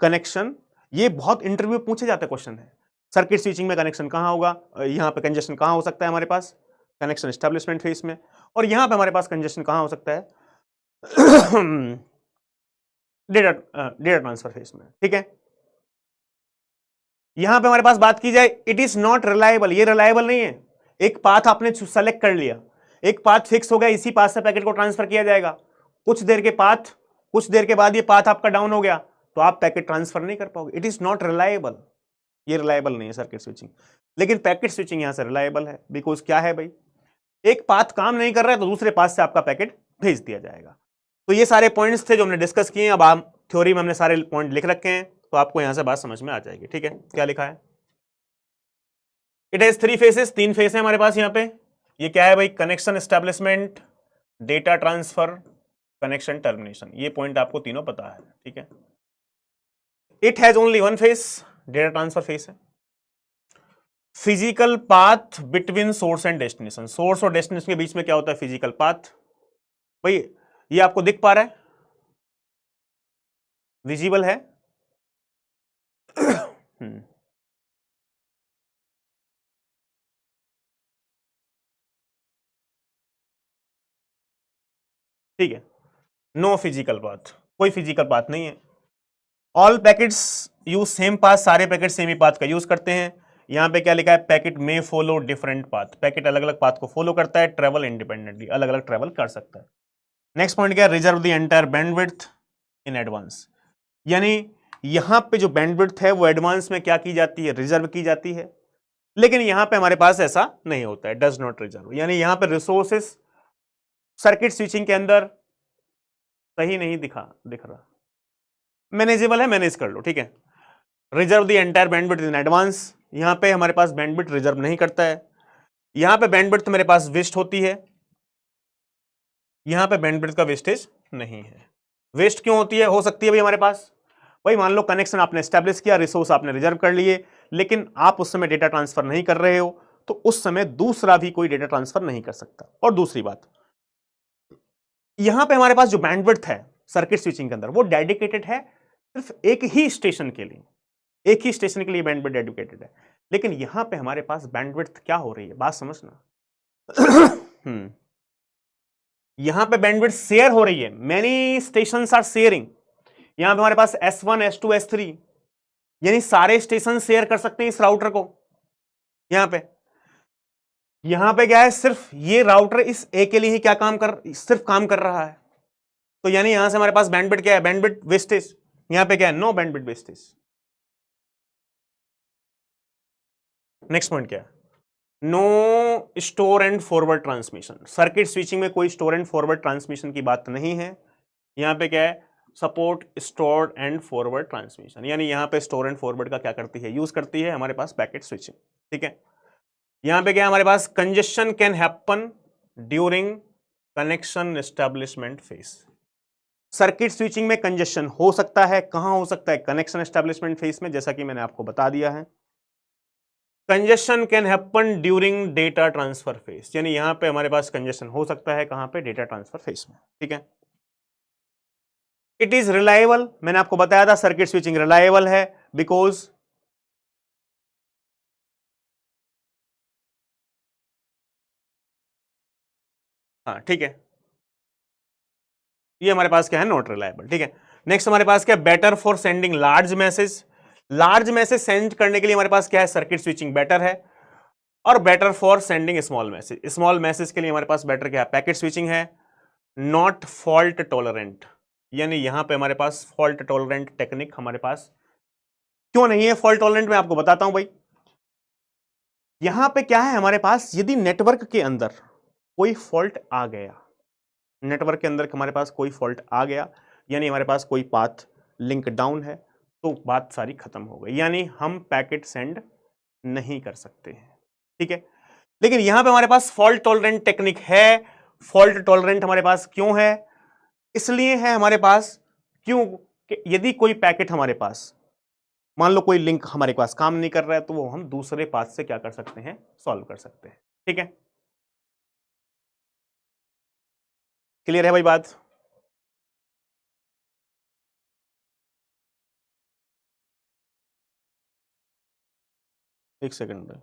कनेक्शन, ये बहुत इंटरव्यू पूछे जाते क्वेश्चन है, सर्किट स्विचिंग में कनेक्शन कहां होगा, यहां पे कंजेशन कहां हो सकता है हमारे पास, कनेक्शन एस्टैब्लिशमेंट फेस में। और यहां पे हमारे पास कंजेशन कहां हो सकता है, डेटा डेटा ट्रांसफर फेस में। ठीक है, यहां पे हमारे पास बात की जाए, इट इज नॉट रिलायबल, ये रिलायबल नहीं है। एक पाथ आपने सेलेक्ट कर लिया, एक पाथ फिक्स हो गया, इसी पाथ से पैकेट को ट्रांसफर किया जाएगा, कुछ देर के बाद ये पाथ आपका डाउन हो गया, तो आप पैकेट ट्रांसफर नहीं कर पाओगे। इट इज नॉट रिलायबल, ये रिलायबल नहीं है सर्किट स्विचिंग। लेकिन पैकेट स्विचिंग यहां से रिलायबल है, बिकॉज क्या है भाई, एक पाथ काम नहीं कर रहा है तो दूसरे पाथ से आपका पैकेट भेज दिया जाएगा। तो ये सारे पॉइंट्स थे जो हमने डिस्कस किए हैं। अब आप थ्योरी में हमने सारे पॉइंट लिख रखे हैं, तो आपको यहां से बात समझ में आ जाएगी। ठीक है, क्या लिखा है, इट हैज 3 फेसेस, 3 फेस है हमारे पास यहाँ पे। ये क्या है भाई, connection establishment, data transfer, connection termination, ये पॉइंट आपको तीनों पता है। ठीक है, it has only 1 phase, data transfer phase है। Physical path between source and destination, source और डेस्टिनेशन के बीच में क्या होता है, फिजिकल पाथ। भाई ये आपको दिख पा रहा है, विजिबल है ठीक है, नो फिजिकल पाथ, कोई फिजिकल पाथ नहीं है। All packets use same path, सारे पैकेट सेम ही पाथ का यूज करते हैं। यहां पे क्या लिखा है, पैकेट में फॉलो डिफरेंट पाथ, पैकेट अलग अलग पाथ को फॉलो करता है, ट्रेवल इंडिपेंडेंटली, अलग अलग ट्रेवल कर सकता है। नेक्स्ट पॉइंट क्या है, reserve the entire bandwidth in advance, यानी यहां पे जो बैंडविड्थ है वो एडवांस में क्या की जाती है, रिजर्व की जाती है। लेकिन यहां पे हमारे पास ऐसा नहीं होता है, डज नॉट रिजर्व, यानी यहां पे रिसोर्सेस सर्किट स्विचिंग के अंदर सही नहीं दिख रहा, मैनेजेबल है, मैनेज कर लो, ठीक है। Reserve the entire bandwidth in advance, यहां पे हमारे पास बैंडविड्थ रिजर्व नहीं करता है। यहां पे बैंडविड्थ मेरे पास वेस्ट होती है, यहां पे बैंडविड्थ का वेस्टेज नहीं है। वेस्ट क्यों होती है, हो सकती है भाई हमारे पास, भाई मान लो कनेक्शन आपने एस्टेब्लिश किया, रिसोर्स आपने रिजर्व कर लिए, लेकिन आप उस समय डेटा ट्रांसफर नहीं कर रहे हो, तो उस समय दूसरा भी कोई डेटा ट्रांसफर नहीं कर सकता। और दूसरी बात, यहां पे हमारे पास जो बैंडविड्थ है सर्किट स्विचिंग के अंदर वो डेडिकेटेड है सिर्फ एक ही स्टेशन के लिए, एक ही स्टेशन के लिए बैंडविड्थ डेडिकेटेड है। लेकिन यहां पे हमारे पास बैंडविड्थ क्या हो रही है, बात समझना यहां पे बैंडविड्थ शेयर हो रही है, मेनी स्टेशंस आर शेयरिंग। यहां पे हमारे पास S1 S2 S3, यानी सारे स्टेशन शेयर कर सकते हैं इस राउटर को। यहां पे क्या है, सिर्फ ये राउटर इस ए के लिए ही क्या सिर्फ काम कर रहा है। तो यानी यहां से हमारे पास बैंडविड्थ क्या है, बैंडविड्थ वेस्टेज, यहां पे क्या है, no bandwidth wastage. Next point क्या है, no store and forward transmission, circuit switching में कोई स्टोर एंड फॉरवर्ड ट्रांसमिशन की बात नहीं है। यहां पे क्या है, support store and forward transmission, यानी यहां पे स्टोर एंड फॉरवर्ड का क्या करती है, यूज करती है हमारे पास पैकेट स्विचिंग, ठीक है। यहां पे क्या है हमारे पास, congestion can happen during connection establishment phase, circuit switching में कंजेशन हो सकता है, कहां हो सकता है, कनेक्शन एस्टेब्लिशमेंट फेज में, जैसा कि मैंने आपको बता दिया है। Congestion can happen during data transfer phase, यानी यहां पे हमारे पास कंजेशन हो सकता है कहां पे, डेटा ट्रांसफर फेज में, ठीक है। इट इज रिलायबल, मैंने आपको बताया था सर्किट स्विचिंग रिलायबल है बिकॉज हाँ ठीक है, ये हमारे पास क्या है, नॉट रिलायबल, ठीक है। नेक्स्ट हमारे पास क्या, better for sending large message, large message send करने के लिए हमारे पास क्या है, सर्किट स्विचिंग बेटर है। और better for sending small message, small message के लिए हमारे पास बेटर क्या है, पैकेट स्विचिंग है। नॉट फॉल्ट टॉलरेंट, यानी यहां पे हमारे पास फॉल्ट टॉलरेंट टेक्निक हमारे पास क्यों नहीं है, फॉल्ट टॉलरेंट मैं आपको बताता हूं भाई। यहां पे क्या है हमारे पास, यदि नेटवर्क के अंदर कोई फॉल्ट आ गया, नेटवर्क के अंदर हमारे पास कोई फॉल्ट आ गया, यानी हमारे पास कोई पाथ लिंक डाउन है, तो बात सारी खत्म हो गई, यानी हम पैकेट सेंड नहीं कर सकते हैं, ठीक है। लेकिन यहां पे हमारे पास फॉल्ट टॉलरेंट टेक्निक है। फॉल्ट टॉलरेंट हमारे पास क्यों है, इसलिए है हमारे पास, क्यों कि यदि कोई पैकेट हमारे पास, मान लो कोई लिंक हमारे पास काम नहीं कर रहा है, तो वो हम दूसरे पाथ से क्या कर सकते हैं, सॉल्व कर सकते हैं, ठीक है। क्लियर है भाई बात। एक सेकंड भाई,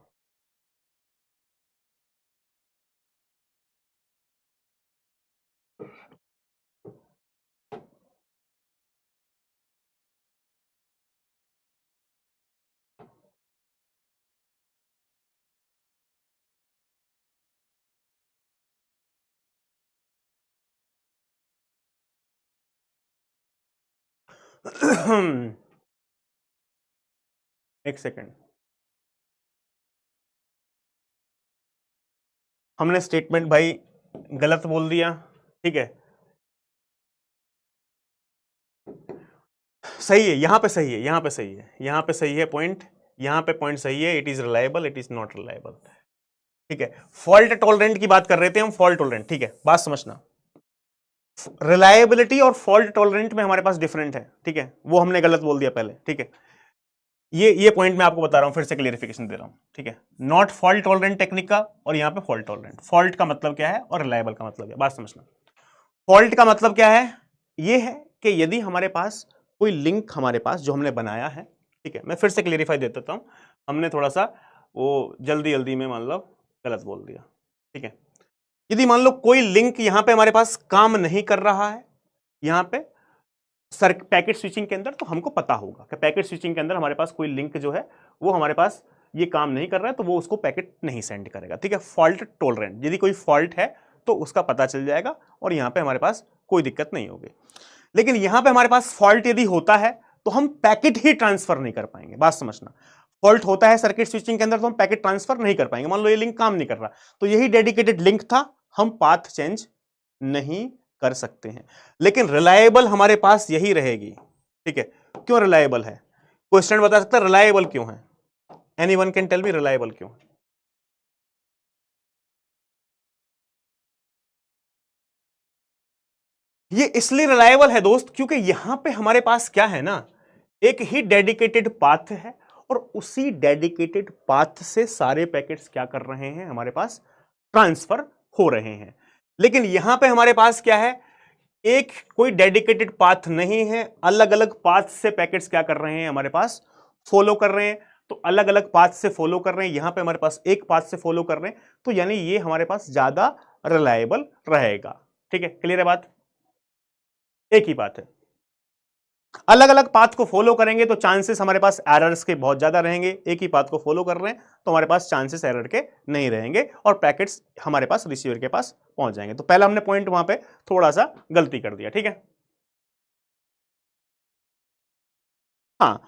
एक सेकंड, हमने स्टेटमेंट भाई गलत बोल दिया, ठीक है। सही है, यहां पे सही है, यहां पे सही है, यहां पे सही है पॉइंट, यहां पे पॉइंट सही है, it is reliable, it is not reliable, ठीक है। फॉल्ट टॉलरेंट की बात कर रहे थे हम, फॉल्ट टॉलरेंट, ठीक है, बात समझना। रिलायबिलिटी और फॉल्ट टॉलरेंट में हमारे पास डिफरेंट है, ठीक है, वो हमने गलत बोल दिया पहले, ठीक है। ये पॉइंट मैं आपको बता रहा हूं, फिर से क्लियरिफिकेशन दे रहा हूं, ठीक है। नॉट फॉल्ट टॉलरेंट टेक्निक का, और यहां पे फॉल्ट टॉलरेंट, फॉल्ट का मतलब क्या है और रिलायबल का मतलब क्या है, बात समझना। फॉल्ट का मतलब क्या है, ये है कि यदि हमारे पास कोई लिंक हमारे पास जो हमने बनाया है, ठीक है, मैं फिर से क्लियरिफाई दे देता हूं, हमने थोड़ा सा वो जल्दी जल्दी में मतलब गलत बोल दिया, ठीक है। यदि मान लो कोई लिंक यहां पे हमारे पास काम नहीं कर रहा है यहां पे सर पैकेट स्विचिंग के अंदर, तो हमको पता होगा कि पैकेट स्विचिंग के अंदर हमारे पास कोई लिंक जो है वो हमारे पास ये काम नहीं कर रहा है, तो वो उसको पैकेट नहीं सेंड करेगा। ठीक है, फॉल्ट टॉलरेंट, यदि कोई फॉल्ट है तो उसका पता चल जाएगा और यहां पे हमारे पास कोई दिक्कत नहीं होगी। लेकिन यहां पे हमारे पास फॉल्ट यदि होता है तो हम पैकेट ही ट्रांसफर नहीं कर पाएंगे। बात समझना, फॉल्ट होता है सर्किट स्विचिंग के अंदर तो हम पैकेट ट्रांसफर नहीं कर पाएंगे। मान लो ये लिंक काम नहीं कर रहा, तो यही डेडिकेटेड लिंक था, हम पाथ चेंज नहीं कर सकते हैं। लेकिन रिलायबल हमारे पास यही रहेगी। ठीक है, क्यों रिलायबल है? कोई स्टूडेंट बता सकता है रिलायबल क्यों है? Anyone can tell me reliable क्यों? ये इसलिए रिलायबल है दोस्त, क्योंकि यहां पे हमारे पास क्या है ना, एक ही डेडिकेटेड पाथ है और उसी डेडिकेटेड पाथ से सारे पैकेट्स क्या कर रहे हैं, हमारे पास ट्रांसफर हो रहे हैं। लेकिन यहां पे हमारे पास क्या है, एक कोई डेडिकेटेड पाथ नहीं है, अलग अलग पाथ से पैकेट्स क्या कर रहे हैं, हमारे पास फॉलो कर रहे हैं। तो अलग अलग पाथ से फॉलो कर रहे हैं, यहां पे हमारे पास एक पाथ से फॉलो कर रहे हैं, तो यानी ये हमारे पास ज्यादा रिलायबल रहेगा। ठीक है, क्लियर है बात? एक ही बात है, अलग अलग पाथ को फॉलो करेंगे तो चांसेस हमारे पास एरर्स के बहुत ज्यादा रहेंगे। एक ही पाथ को फॉलो कर रहे हैं तो हमारे पास चांसेस एरर के नहीं रहेंगे और पैकेट्स हमारे पास रिसीवर के पास पहुंच जाएंगे। तो पहला हमने पॉइंट वहां पे थोड़ा सा गलती कर दिया। ठीक है, हाँ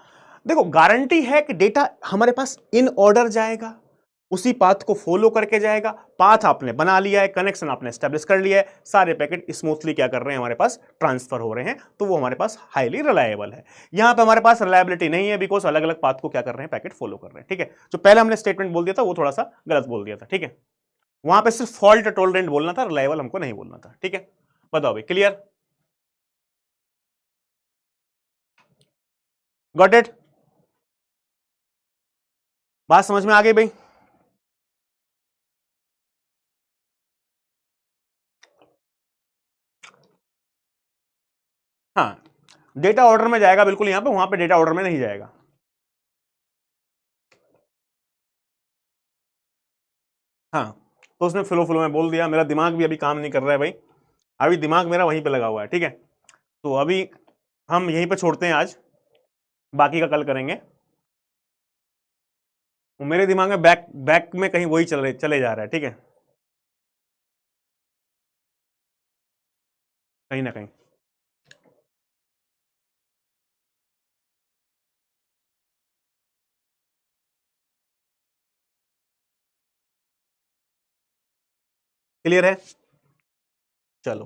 देखो, गारंटी है कि डेटा हमारे पास इन ऑर्डर जाएगा, उसी पाथ को फॉलो करके जाएगा। पाथ आपने बना लिया है, कनेक्शन आपने एस्टेब्लिश कर लिया है, सारे पैकेट स्मूथली क्या कर रहे हैं, हमारे पास ट्रांसफर हो रहे हैं, तो वो हमारे पास हाईली रिलायबल है। यहां पे हमारे पास रिलायबिलिटी नहीं है, बिकॉज अलग अलग पाथ को क्या कर रहे हैं, पैकेट फॉलो कर रहे हैं। ठीक है, जो पहले हमने स्टेटमेंट बोल दिया था वो थोड़ा सा गलत बोल दिया था। ठीक है, वहां पे सिर्फ फॉल्ट टॉलरेंट बोलना था, रिलायबल हमको नहीं बोलना था। ठीक है, बताओ भाई, क्लियर? Got it? बात समझ में आ गई भाई? हाँ, डेटा ऑर्डर में जाएगा बिल्कुल यहां पे, वहां पे डेटा ऑर्डर में नहीं जाएगा। हाँ, तो उसने फ्लो फ्लो में बोल दिया, मेरा दिमाग भी अभी काम नहीं कर रहा है भाई, अभी दिमाग मेरा वहीं पे लगा हुआ है। ठीक है, तो अभी हम यहीं पे छोड़ते हैं आज, बाकी का कल करेंगे। मेरे दिमाग में बैक बैक में कहीं वही चले जा रहा है। ठीक है, कहीं ना कहीं। क्लियर है? चलो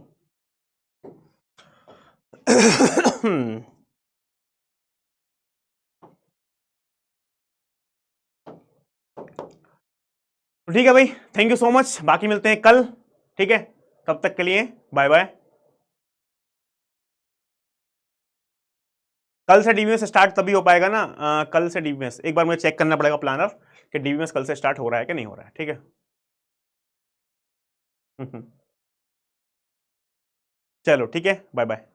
ठीक है भाई, थैंक यू सो मच, बाकी मिलते हैं कल। ठीक है, तब तक के लिए बाय बाय। कल से डीबीएमएस स्टार्ट तभी हो पाएगा ना, कल से डीबीएमएस एक बार मुझे चेक करना पड़ेगा प्लानर कि डीबीएमएस कल से स्टार्ट हो रहा है कि नहीं हो रहा है। ठीक है चलो ठीक है, बाय बाय।